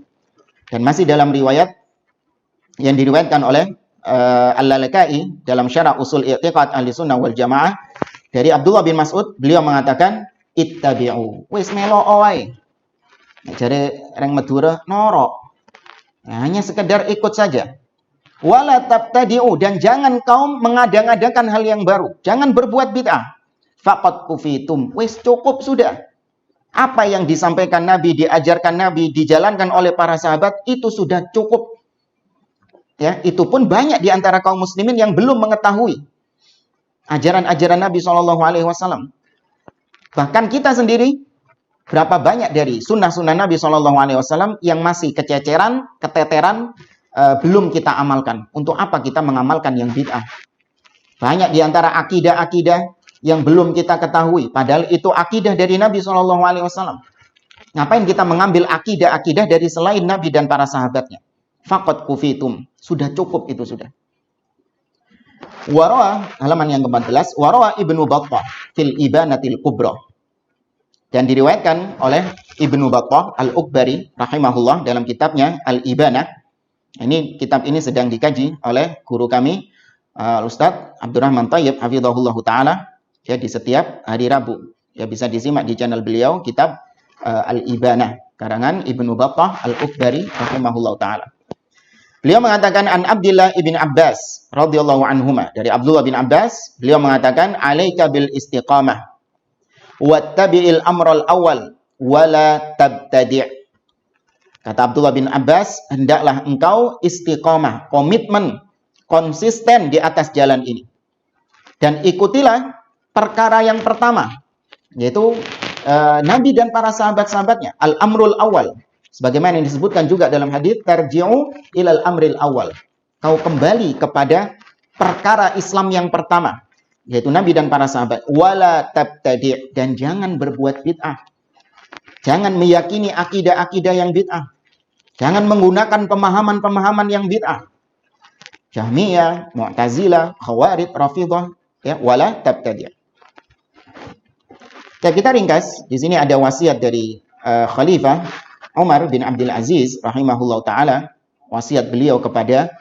Dan masih dalam riwayat yang diriwayatkan oleh Al-Lalaka'i dalam Syarah Usul I'tiqad Ahli Sunnah wal Jamaah dari Abdullah bin Mas'ud, beliau mengatakan ittabi'u, wis melo wae. Jare reng Madura norok. Nah, hanya sekedar ikut saja. Wala tabtadi'u, dan jangan kaum mengadang-adakan hal yang baru. Jangan berbuat bid'ah. Faqad kufitum, wis cukup sudah. Apa yang disampaikan Nabi, diajarkan Nabi, dijalankan oleh para sahabat, itu sudah cukup. Ya, itu pun banyak di antara kaum muslimin yang belum mengetahui ajaran-ajaran Nabi SAW. Bahkan kita sendiri, berapa banyak dari sunnah-sunnah Nabi SAW yang masih kececeran, keteteran, belum kita amalkan. Untuk apa kita mengamalkan yang bid'ah? Banyak di antara akidah-akidah yang belum kita ketahui. Padahal itu akidah dari Nabi SAW. Ngapain kita mengambil akidah-akidah dari selain Nabi dan para sahabatnya? Faqad kufitum. Sudah cukup itu sudah. Warawa, halaman yang ke-14. Warawa Ibnu Battah fil Ibanatil Kubra. Dan diriwayatkan oleh Ibnu Battah Al-Ukbari rahimahullah dalam kitabnya Al-Ibanah. Ini kitab ini sedang dikaji oleh guru kami Ustaz Abdurrahman Thayyib hafizahullahu taala, ya, di setiap hari Rabu. Ya, bisa disimak di channel beliau kitab Al-Ibanah karangan Ibnu Battah Al-Ukbari rahimahullahu taala. Beliau mengatakan an Abdullah ibn Abbas radhiyallahu anhuma, dari Abdullah bin Abbas, beliau mengatakan alaika bil istiqamah wattabi'il amral awal wala tabtadi'. Kata Abdullah bin Abbas, hendaklah engkau istiqamah, komitmen, konsisten di atas jalan ini. Dan ikutilah perkara yang pertama, yaitu Nabi dan para sahabat-sahabatnya, al-amrul awal. Sebagaimana yang disebutkan juga dalam hadis, tarji'u ilal amril awal. Kau kembali kepada perkara Islam yang pertama, yaitu Nabi dan para sahabat. Wala tabtadi', dan jangan berbuat bid'ah. Jangan meyakini akidah-akidah yang bid'ah. Jangan menggunakan pemahaman-pemahaman yang bid'ah. Jahmiyah, Mu'tazilah, Khawarij, Rafidhah, ya, wala tabtadi'. Kita ringkas, di sini ada wasiat dari Khalifah Umar bin Abdul Aziz rahimahullah taala, wasiat beliau kepada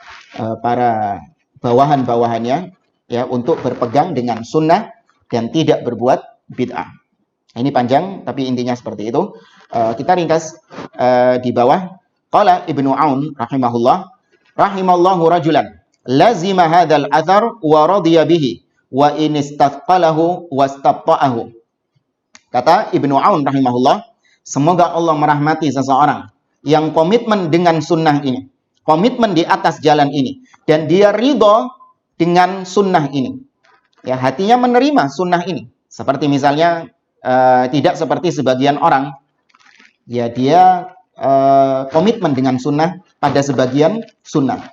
para bawahan-bawahannya, ya, untuk berpegang dengan sunnah dan tidak berbuat bid'ah. Ini panjang, tapi intinya seperti itu. Kita ringkas di bawah. Qala Ibnu Aun rahimahullah, rahimallahu rajulan lazima hadzal athar wa radiya bihi wa in istathqalahu wastabta'ahu. Kata Ibnu Aun rahimahullah, semoga Allah merahmati seseorang yang komitmen dengan sunnah ini, komitmen di atas jalan ini, dan dia ridho dengan sunnah ini. Ya, hatinya menerima sunnah ini. Seperti misalnya, tidak seperti sebagian orang, ya, dia komitmen dengan sunnah pada sebagian sunnah,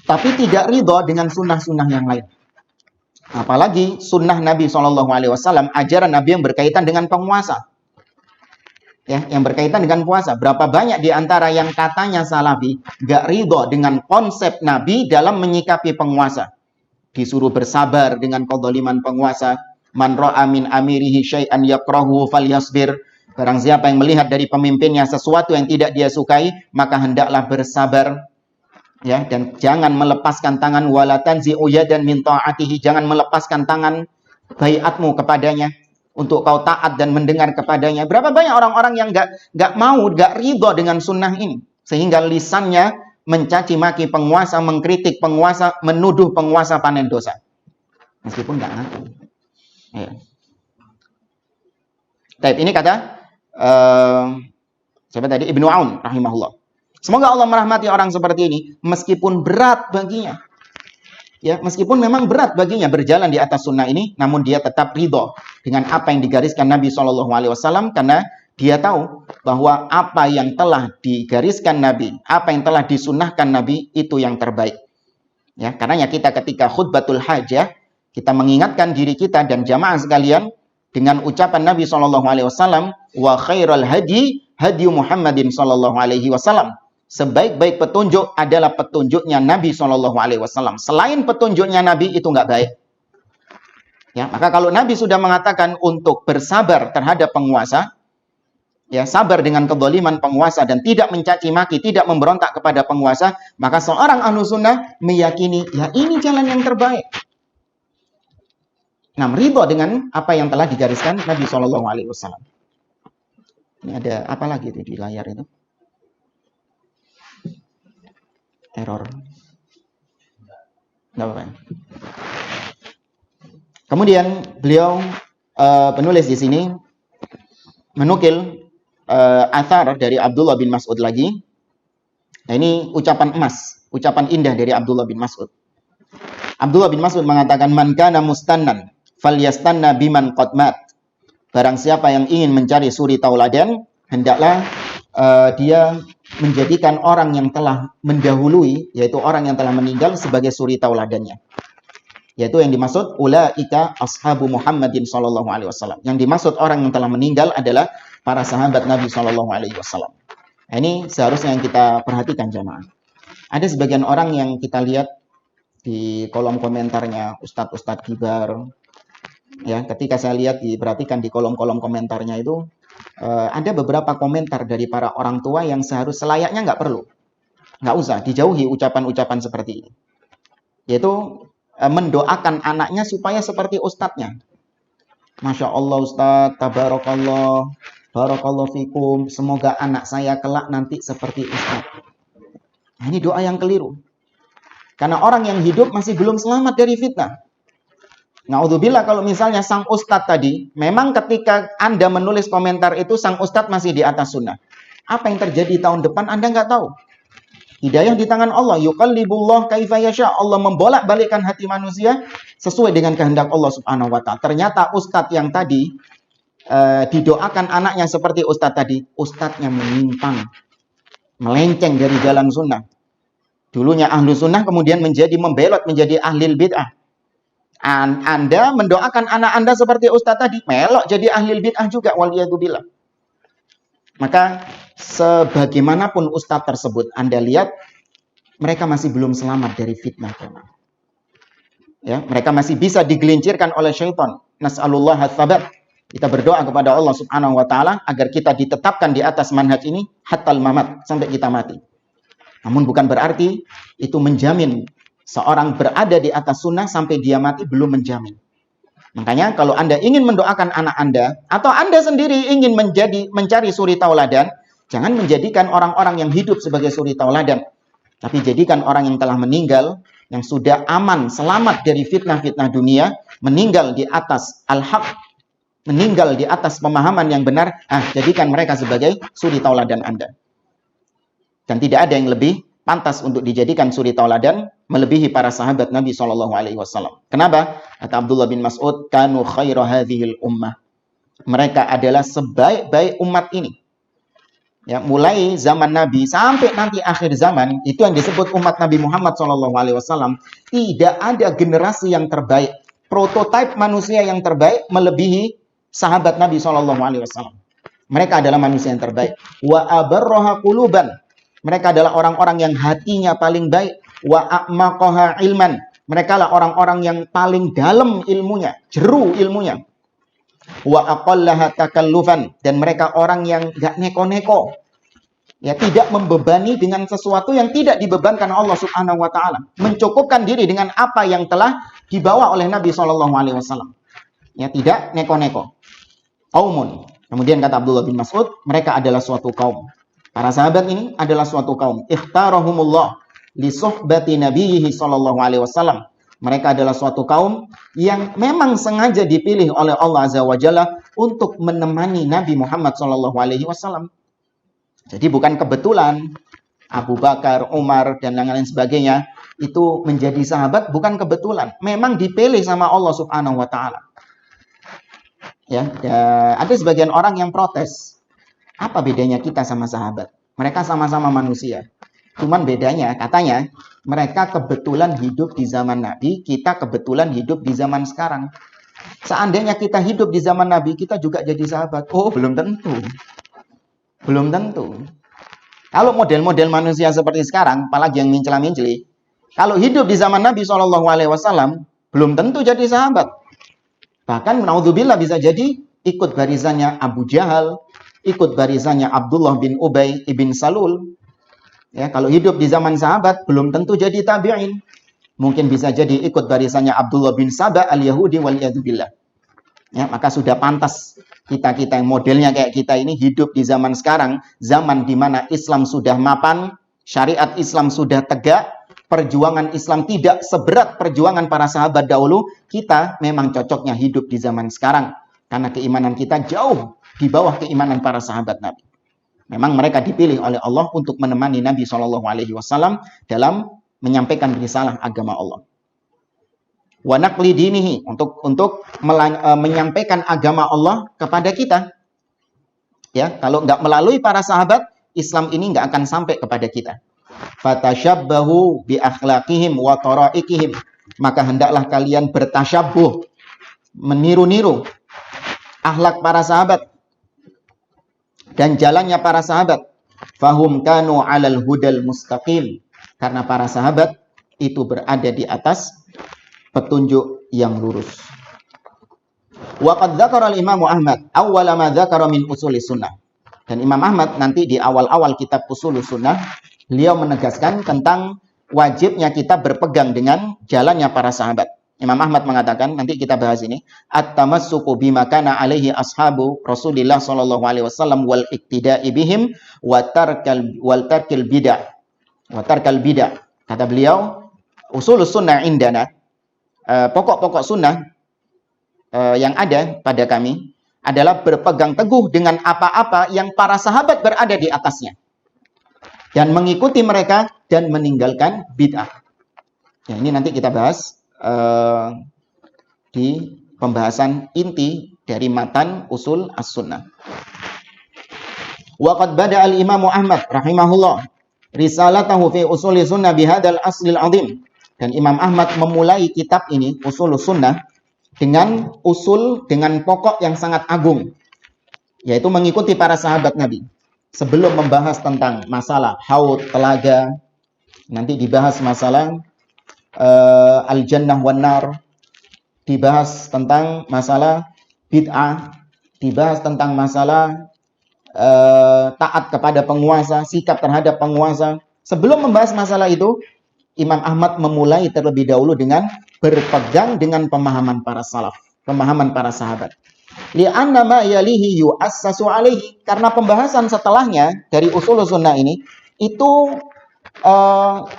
tapi tidak ridho dengan sunnah-sunnah yang lain. Apalagi sunnah Nabi SAW, ajaran Nabi yang berkaitan dengan penguasa. Ya, yang berkaitan dengan puasa. Berapa banyak di antara yang katanya salafi gak ridho dengan konsep Nabi dalam menyikapi penguasa. Disuruh bersabar dengan kezaliman penguasa. Man ra'a min amirihi syai'an yakrahu falyasbir. Barang siapa yang melihat dari pemimpinnya sesuatu yang tidak dia sukai, maka hendaklah bersabar. Ya, dan jangan melepaskan tangan, wala tanzi'u yadan min ta'atihi, jangan melepaskan tangan baiatmu kepadanya untuk kau taat dan mendengar kepadanya. Berapa banyak orang-orang yang gak mau, gak ridho dengan sunnah ini, sehingga lisannya mencaci maki penguasa, mengkritik penguasa, menuduh penguasa panen dosa, meskipun gak ngaku. Ya. Baik, ini kata siapa tadi? Ibnu Aun rahimahullah. Semoga Allah merahmati orang seperti ini, meskipun berat baginya. Ya, meskipun memang berat baginya berjalan di atas sunnah ini, namun dia tetap ridho dengan apa yang digariskan Nabi SAW, karena dia tahu bahwa apa yang telah digariskan Nabi, apa yang telah disunnahkan Nabi, itu yang terbaik. Ya, karenanya kita ketika khutbatul hajah, kita mengingatkan diri kita dan jamaah sekalian dengan ucapan Nabi SAW, wa khairal hadi hadi Muhammadin SAW. Sebaik-baik petunjuk adalah petunjuknya Nabi SAW. Selain petunjuknya Nabi, itu nggak baik. Ya, maka kalau Nabi sudah mengatakan untuk bersabar terhadap penguasa, ya, sabar dengan kezaliman penguasa dan tidak mencaci maki, tidak memberontak kepada penguasa, maka seorang ahlu sunnah meyakini, ya, ini jalan yang terbaik. Nah, ridho dengan apa yang telah digariskan Nabi SAW. Ini ada apa lagi di layar itu? Error. Nggak apa-apa. Kemudian beliau penulis di sini menukil athar dari Abdullah bin Mas'ud lagi. Nah, ini ucapan emas, ucapan indah dari Abdullah bin Mas'ud. Abdullah bin Mas'ud mengatakan, man kana mustannan falyastanna biman qad mat. Barang siapa yang ingin mencari suri tauladan, hendaklah dia menjadikan orang yang telah mendahului, yaitu orang yang telah meninggal, sebagai suri tauladannya. Yaitu yang dimaksud ulaika ashabu Muhammadin sallallahu alaihi wasallam. Yang dimaksud orang yang telah meninggal adalah para sahabat Nabi sallallahu alaihi wasallam. Nah, ini seharusnya yang kita perhatikan jamaah. Ada sebagian orang yang kita lihat di kolom komentarnya ustadz-ustadz kibar. Ya, ketika saya lihat, diperhatikan di kolom-kolom komentarnya itu, ada beberapa komentar dari para orang tua yang selayaknya nggak perlu. Nggak usah, dijauhi ucapan-ucapan seperti ini. Yaitu mendoakan anaknya supaya seperti ustadznya. Masya Allah Ustadz, tabarakallah, barakallahu fikum, semoga anak saya kelak nanti seperti ustadz. Nah, ini doa yang keliru. Karena orang yang hidup masih belum selamat dari fitnah. Na'udzubillah, kalau misalnya sang ustadz tadi, memang ketika Anda menulis komentar itu, sang ustadz masih di atas sunnah. Apa yang terjadi tahun depan Anda nggak tahu. Hidayah di tangan Allah. Yuqallibullah kaifa yasha. Allah membolak-balikkan hati manusia sesuai dengan kehendak Allah subhanahu wa ta'ala. Ternyata ustadz yang tadi, didoakan anaknya seperti ustadz tadi, ustadznya menyimpang, melenceng dari jalan sunnah. Dulunya ahlu sunnah kemudian membelot menjadi ahlil bid'ah. Anda mendoakan anak Anda seperti ustadz tadi, melok jadi ahlil bid'ah juga, waliyadzubillah. Maka sebagaimanapun ustadz tersebut, Anda lihat mereka masih belum selamat dari fitnah. Ya, mereka masih bisa digelincirkan oleh syaitan. Nas'alullah as-sabat. Kita berdoa kepada Allah Subhanahu wa taala agar kita ditetapkan di atas manhaj ini hatal mamat, sampai kita mati. Namun bukan berarti itu menjamin seorang berada di atas sunnah sampai dia mati, belum menjamin. Makanya kalau Anda ingin mendoakan anak Anda, atau Anda sendiri ingin mencari suri tauladan, jangan menjadikan orang-orang yang hidup sebagai suri tauladan. Tapi jadikan orang yang telah meninggal, yang sudah aman, selamat dari fitnah-fitnah dunia, meninggal di atas al-haq, meninggal di atas pemahaman yang benar, jadikan mereka sebagai suri tauladan Anda. Dan tidak ada yang lebih pantas untuk dijadikan suri tauladan melebihi para sahabat Nabi SAW. Kenapa? Kata Abdullah bin Mas'ud, kanu khaira hadhil ummah. Mereka adalah sebaik-baik umat ini. Ya, mulai zaman Nabi sampai nanti akhir zaman, itu yang disebut umat Nabi Muhammad SAW. Tidak ada generasi yang terbaik, prototipe manusia yang terbaik melebihi sahabat Nabi SAW. Mereka adalah manusia yang terbaik. Wa abarroha quluban. Mereka adalah orang-orang yang hatinya paling baik. Wa a'maqaha ilman. Mereka adalah orang-orang yang paling dalam ilmunya, jeru ilmunya. Wa aqallaha takallufan. Dan mereka orang yang gak neko-neko. Ya, tidak membebani dengan sesuatu yang tidak dibebankan Allah Subhanahu wa taala. Mencukupkan diri dengan apa yang telah dibawa oleh Nabi SAW. Ya, tidak neko-neko. Qaumun. Kemudian kata Abdullah bin Mas'ud, mereka adalah suatu kaum. Para sahabat ini adalah suatu kaum. Ikhtarahumullah li suhbati nabiyhi sallallahu alaihi wasallam. Mereka adalah suatu kaum yang memang sengaja dipilih oleh Allah Azza wa Jalla untuk menemani Nabi Muhammad sallallahu alaihi wasallam. Jadi bukan kebetulan Abu Bakar, Umar, dan lain-lain sebagainya itu menjadi sahabat, bukan kebetulan. Memang dipilih sama Allah Subhanahu wa taala. Ya, ada sebagian orang yang protes. Apa bedanya kita sama sahabat? Mereka sama-sama manusia. Cuman bedanya, katanya, mereka kebetulan hidup di zaman Nabi, kita kebetulan hidup di zaman sekarang. Seandainya kita hidup di zaman Nabi, kita juga jadi sahabat. Oh, belum tentu. Belum tentu. Kalau model-model manusia seperti sekarang, apalagi yang mincela-minceli, kalau hidup di zaman Nabi SAW, belum tentu jadi sahabat. Bahkan, naudzubillah, bisa jadi ikut barisannya Abu Jahal, ikut barisannya Abdullah bin Ubay ibn Salul. Ya, kalau hidup di zaman sahabat, belum tentu jadi tabi'in. Mungkin bisa jadi ikut barisannya Abdullah bin Saba al-Yahudi wal-yadzubillah. Ya, maka sudah pantas kita-kita yang modelnya kayak kita ini hidup di zaman sekarang, zaman di mana Islam sudah mapan, syariat Islam sudah tegak, perjuangan Islam tidak seberat perjuangan para sahabat dahulu. Kita memang cocoknya hidup di zaman sekarang. Karena keimanan kita jauh di bawah keimanan para sahabat Nabi. Memang mereka dipilih oleh Allah untuk menemani Nabi SAW dalam menyampaikan risalah agama Allah. Wa naqli dinihi, untuk menyampaikan agama Allah kepada kita. Ya, kalau nggak melalui para sahabat, Islam ini nggak akan sampai kepada kita. Fatashabbahu bi akhlaqihim wa taraikihim. Maka hendaklah kalian bertasyabbuh, meniru-niru akhlak para sahabat dan jalannya para sahabat. Fahum kanu 'alal hudal mustaqim. Karena para sahabat itu berada di atas petunjuk yang lurus. Wa qad dzakara al-Imam Ahmad awwala ma dzakara min usulis sunnah. Dan Imam Ahmad nanti di awal-awal kitab Ushulus Sunnah, beliau menegaskan tentang wajibnya kita berpegang dengan jalannya para sahabat. Imam Ahmad mengatakan, nanti kita bahas ini, at-tamassuku bima kana alaihi ashabu Rasulillah sallallahu alaihi wasallam wal iktida'i bihim wa tarkil bid'ah. Wa tarkal bid'ah. Kata beliau, usulus sunnah indana, pokok-pokok sunnah yang ada pada kami adalah berpegang teguh dengan apa-apa yang para sahabat berada di atasnya dan mengikuti mereka dan meninggalkan bid'ah. Ya, ini nanti kita bahas di pembahasan inti dari matan usul as-sunnah. Wa qad bada al-Imam Ahmad rahimahullah risalatahu fi usuli sunnah bihadzal aslil azim. Dan Imam Ahmad memulai kitab ini, Usul Sunnah, dengan pokok yang sangat agung, yaitu mengikuti para sahabat Nabi. Sebelum membahas tentang masalah haud, telaga, nanti dibahas masalah al-jannah wan nar, dibahas tentang masalah bid'ah, dibahas tentang masalah taat kepada penguasa, sikap terhadap penguasa. Sebelum membahas masalah itu, Imam Ahmad memulai terlebih dahulu dengan berpegang dengan pemahaman para salaf, pemahaman para sahabat. Li'anna ma yalihi yu'assasu alaihi, karena pembahasan setelahnya dari usul sunnah ini itu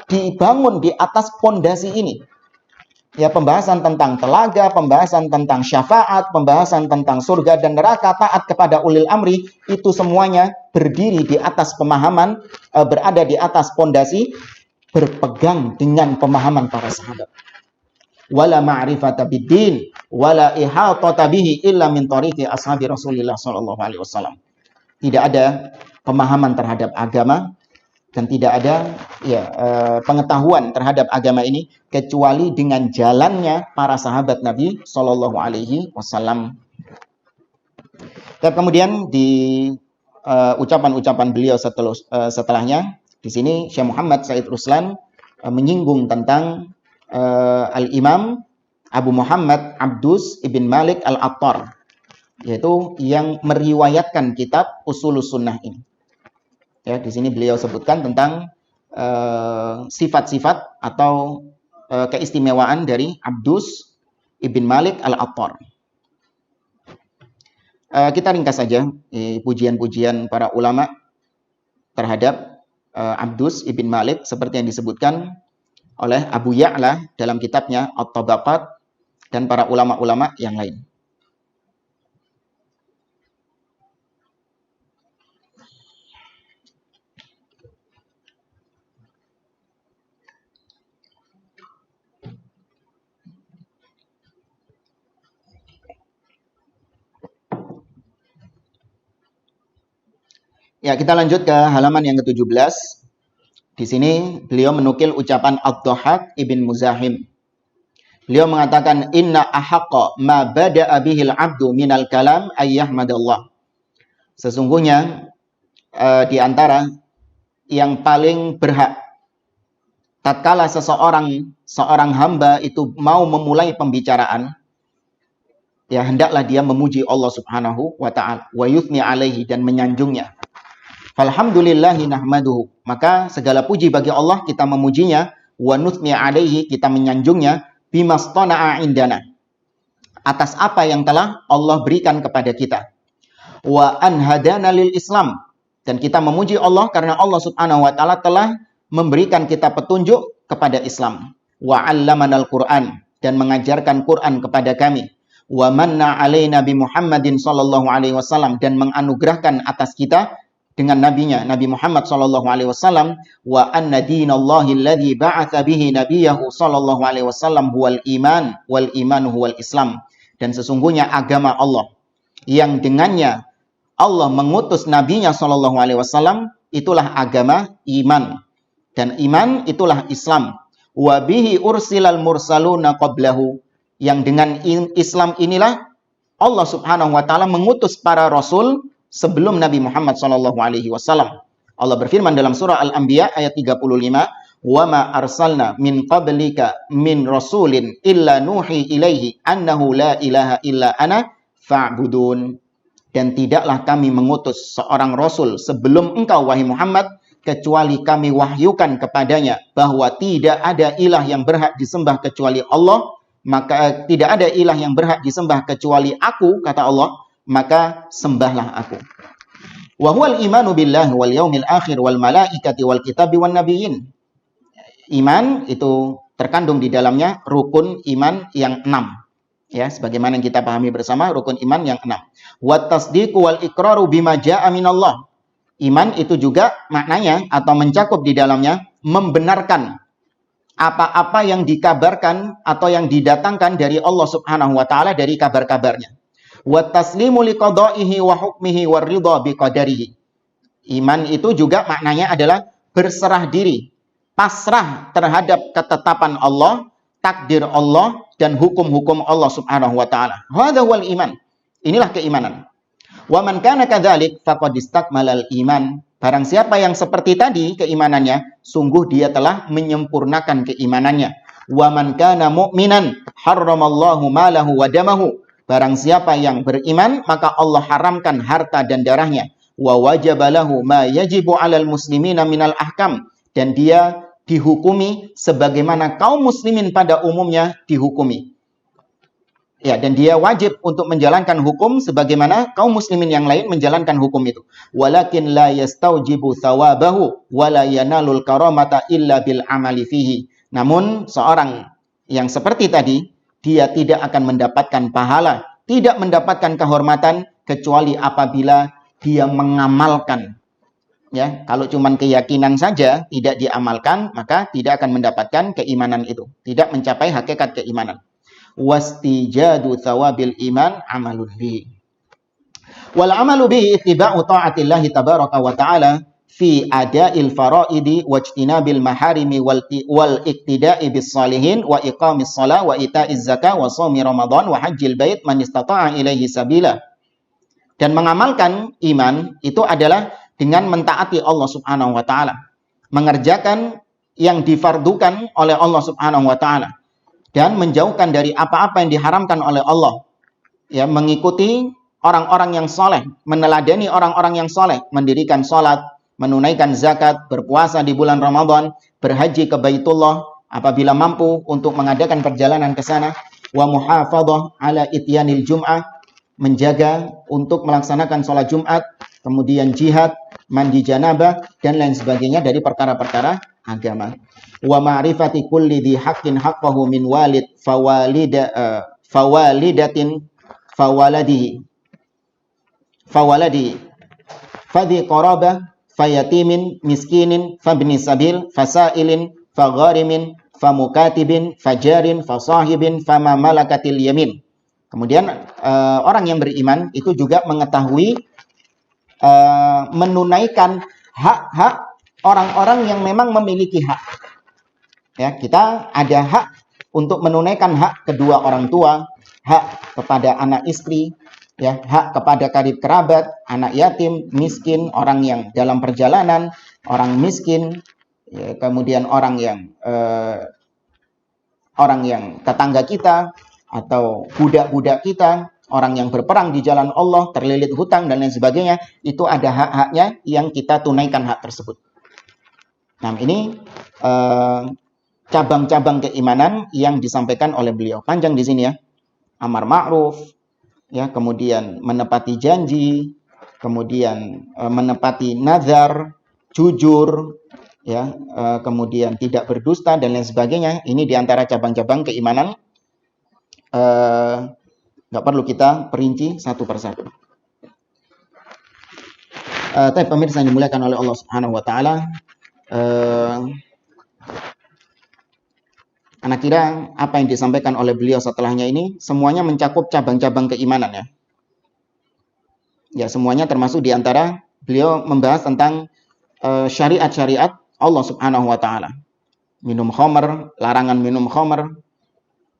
dibangun di atas pondasi ini. Ya, pembahasan tentang telaga, pembahasan tentang syafaat, pembahasan tentang surga dan neraka, taat kepada ulil amri, itu semuanya berdiri di atas pemahaman, berada di atas pondasi berpegang dengan pemahaman para sahabat. Wala ma'rifata biddin wala ihatata bihi illa min tariqi ashabi Rasulillah sallallahu alaihi wasallam. Tidak ada pemahaman terhadap agama dan tidak ada pengetahuan terhadap agama ini kecuali dengan jalannya para sahabat Nabi sallallahu alaihi wasallam. Dan kemudian di ucapan-ucapan beliau setelahnya, di sini Syekh Muhammad Said Ruslan menyinggung tentang Al-Imam Abu Muhammad Abdus ibn Malik Al-Attar, yaitu yang meriwayatkan kitab Usulus Sunnah ini. Ya, di sini beliau sebutkan tentang sifat-sifat atau keistimewaan dari Abdus ibn Malik Al-Attar. Kita ringkas saja pujian-pujian para ulama terhadap Abdus ibn Malik seperti yang disebutkan oleh Abu Ya'la dalam kitabnya At-Tabaqat dan para ulama-ulama yang lain. Ya, kita lanjut ke halaman yang ke-17. Di sini beliau menukil ucapan Ad-Dhahhak ibn Muzahim. Beliau mengatakan, inna ahaqqa ma bada'a bihil abdu minal kalam ayyahmadallah. Sesungguhnya di antara yang paling berhak tatkala seorang hamba itu mau memulai pembicaraan, ya hendaklah dia memuji Allah Subhanahu wa taala wa yuthni alaihi, dan menyanjungnya. Alhamdulillahi nahmaduhu, maka segala puji bagi Allah, kita memujinya, wa nuthni alaihi, kita menyanjungnya, bimastana'a indana, atas apa yang telah Allah berikan kepada kita. Wa anhadana lil Islam, dan kita memuji Allah karena Allah Subhanahu wa taala telah memberikan kita petunjuk kepada Islam. Wa 'allamanal Qur'an, dan mengajarkan Quran kepada kami. Wa manna alaina bi Muhammadin sallallahu alaihi wasallam, dan menganugerahkan atas kita dengan nabinya Nabi Muhammad sallallahu alaihi wasallam. Wa anna dinallahi alladzi ba'atsa bihi nabiyahu sallallahu alaihi wasallam huwal iman wal imanu huwal Islam, dan sesungguhnya agama Allah yang dengannya Allah mengutus nabinya sallallahu alaihi wasallam itulah agama iman, dan iman itulah Islam. Wa bihi ursilal mursaluna qablahu, yang dengan Islam inilah Allah Subhanahu wa taala mengutus para rasul sebelum Nabi Muhammad sallallahu alaihi wasallam. Allah berfirman dalam surah Al-Anbiya ayat 35, "Wa ma arsalna min qablika min rasulin illa nuhi ilaihi annahu la ilaha illa ana fa'budun." Dan tidaklah kami mengutus seorang rasul sebelum engkau wahai Muhammad kecuali kami wahyukan kepadanya bahwa tidak ada ilah yang berhak disembah kecuali Allah, maka tidak ada ilah yang berhak disembah kecuali aku, kata Allah, maka sembahlah aku. Wa huwal imanu billahi wal yaumil akhir wal malaikati wal kitabi wan nabiyyin. Iman itu terkandung di dalamnya rukun iman yang 6. Ya, sebagaimana yang kita pahami bersama, rukun iman yang 6. Wa tasdiqu wal iqraru bima jaa'a minallah. Iman itu juga maknanya atau mencakup di dalamnya membenarkan apa-apa yang dikabarkan atau yang didatangkan dari Allah Subhanahu wa taala dari kabar-kabarnya. Wa taslimu liqada'ihi wa hukmihi wa ridha biqadarihi. Iman itu juga maknanya adalah berserah diri, pasrah terhadap ketetapan Allah, takdir Allah, dan hukum-hukum Allah subhanahu wa ta'ala. Hadha wal iman. Inilah keimanan. Wa man kana kadzalik faqad istakmalal iman. Barang siapa yang seperti tadi keimanannya, sungguh dia telah menyempurnakan keimanannya. Wa man kana mu'minan harramallahu malahu wa damahu. Barang siapa yang beriman, maka Allah haramkan harta dan darahnya. Wa wajabalahu ma yajibu 'alal muslimina minal ahkam. Dan dia dihukumi sebagaimana kaum muslimin pada umumnya dihukumi. Ya, dan dia wajib untuk menjalankan hukum sebagaimana kaum muslimin yang lain menjalankan hukum itu. Walakin la yastaujibu thawabahu wa la yanalul karamata illa bil amali fihi. Namun seorang yang seperti tadi, dia tidak akan mendapatkan pahala, tidak mendapatkan kehormatan kecuali apabila dia mengamalkan. Ya, kalau cuma keyakinan saja tidak diamalkan, maka tidak akan mendapatkan keimanan itu, tidak mencapai hakikat keimanan. Wastijadu thawabil iman amalun bihi. Wal amalu bihi ittiba'u ta'atillahi tabaraka wa ta'ala fi ada'il faraidi wajtinabil maharimi wal iktida'i bis salihin wa iqamis shalah wa ita'iz zakah wa shaumi ramadan wa hajjil bait man istata'a ilaihi sabila. Dan mengamalkan iman itu adalah dengan mentaati Allah subhanahu wa ta'ala, mengerjakan yang difardukan oleh Allah subhanahu wa ta'ala, dan menjauhkan dari apa-apa yang diharamkan oleh Allah. Ya, mengikuti orang-orang yang soleh, meneladani orang-orang yang soleh, mendirikan sholat, menunaikan zakat, berpuasa di bulan Ramadan, berhaji ke Baitullah apabila mampu untuk mengadakan perjalanan ke sana, wa muhafadhah ala ityanil jum'ah, menjaga untuk melaksanakan sholat Jumat, kemudian jihad, mandi janabah, dan lain sebagainya dari perkara-perkara agama. Wa ma'rifati kulli dhi haqqin haqqahu min walid fawalidatin fawaladihi fadhi qarabah fayatimin miskinin fabni sabil fasailin fagharimin famukatibin fajarin fasahibin fama malakatil yamin. Kemudian orang yang beriman itu juga mengetahui menunaikan hak-hak orang-orang yang memang memiliki hak. Ya, kita ada hak untuk menunaikan hak kedua orang tua, hak kepada anak istri, ya, hak kepada karib kerabat, anak yatim, miskin, orang yang dalam perjalanan, orang miskin, ya, kemudian orang yang tetangga kita, atau budak-budak kita, orang yang berperang di jalan Allah, terlilit hutang dan lain sebagainya, itu ada hak-haknya yang kita tunaikan hak tersebut. Nah, ini cabang-cabang keimanan yang disampaikan oleh beliau. Panjang di sini ya. Amar ma'ruf, ya, kemudian menepati janji, kemudian menepati nazar, jujur, ya, kemudian tidak berdusta dan lain sebagainya. Ini diantara cabang-cabang keimanan. Nggak perlu kita perinci satu persatu. Tapi pemirsa yang dimuliakan oleh Allah Subhanahu wa taala, anak kira apa yang disampaikan oleh beliau setelahnya ini semuanya mencakup cabang-cabang keimanan, ya. Ya, semuanya termasuk diantara beliau membahas tentang syariat-syariat Allah Subhanahu wa taala. Minum khamr, larangan minum khamr,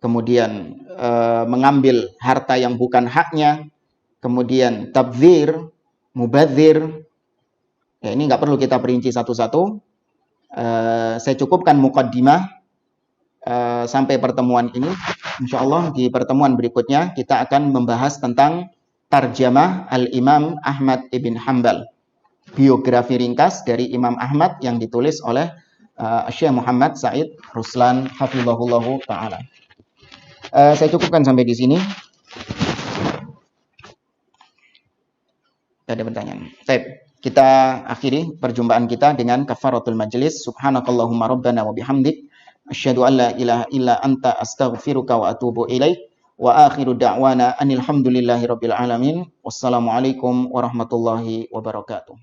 kemudian mengambil harta yang bukan haknya, kemudian tabdzir, mubadzir. Ya, ini nggak perlu kita perinci satu-satu. Saya cukupkan muqaddimah sampai pertemuan ini. Insya Allah di pertemuan berikutnya kita akan membahas tentang tarjamah Al-Imam Ahmad ibn Hanbal, biografi ringkas dari Imam Ahmad yang ditulis oleh Syekh Muhammad Said Ruslan hafizahullahu ta'ala. Saya cukupkan sampai di sini. Tidak ada pertanyaan. Baik, kita akhiri perjumpaan kita dengan kafaratul majlis. Subhanakallahumma rabbana wa bihamdik, asyhadu an la ilaha illa anta astaghfiruka wa atubu ilaik. Wa akhiru da'wana anil hamdulillahi rabbil alamin. Wassalamualaikum warahmatullahi wabarakatuh.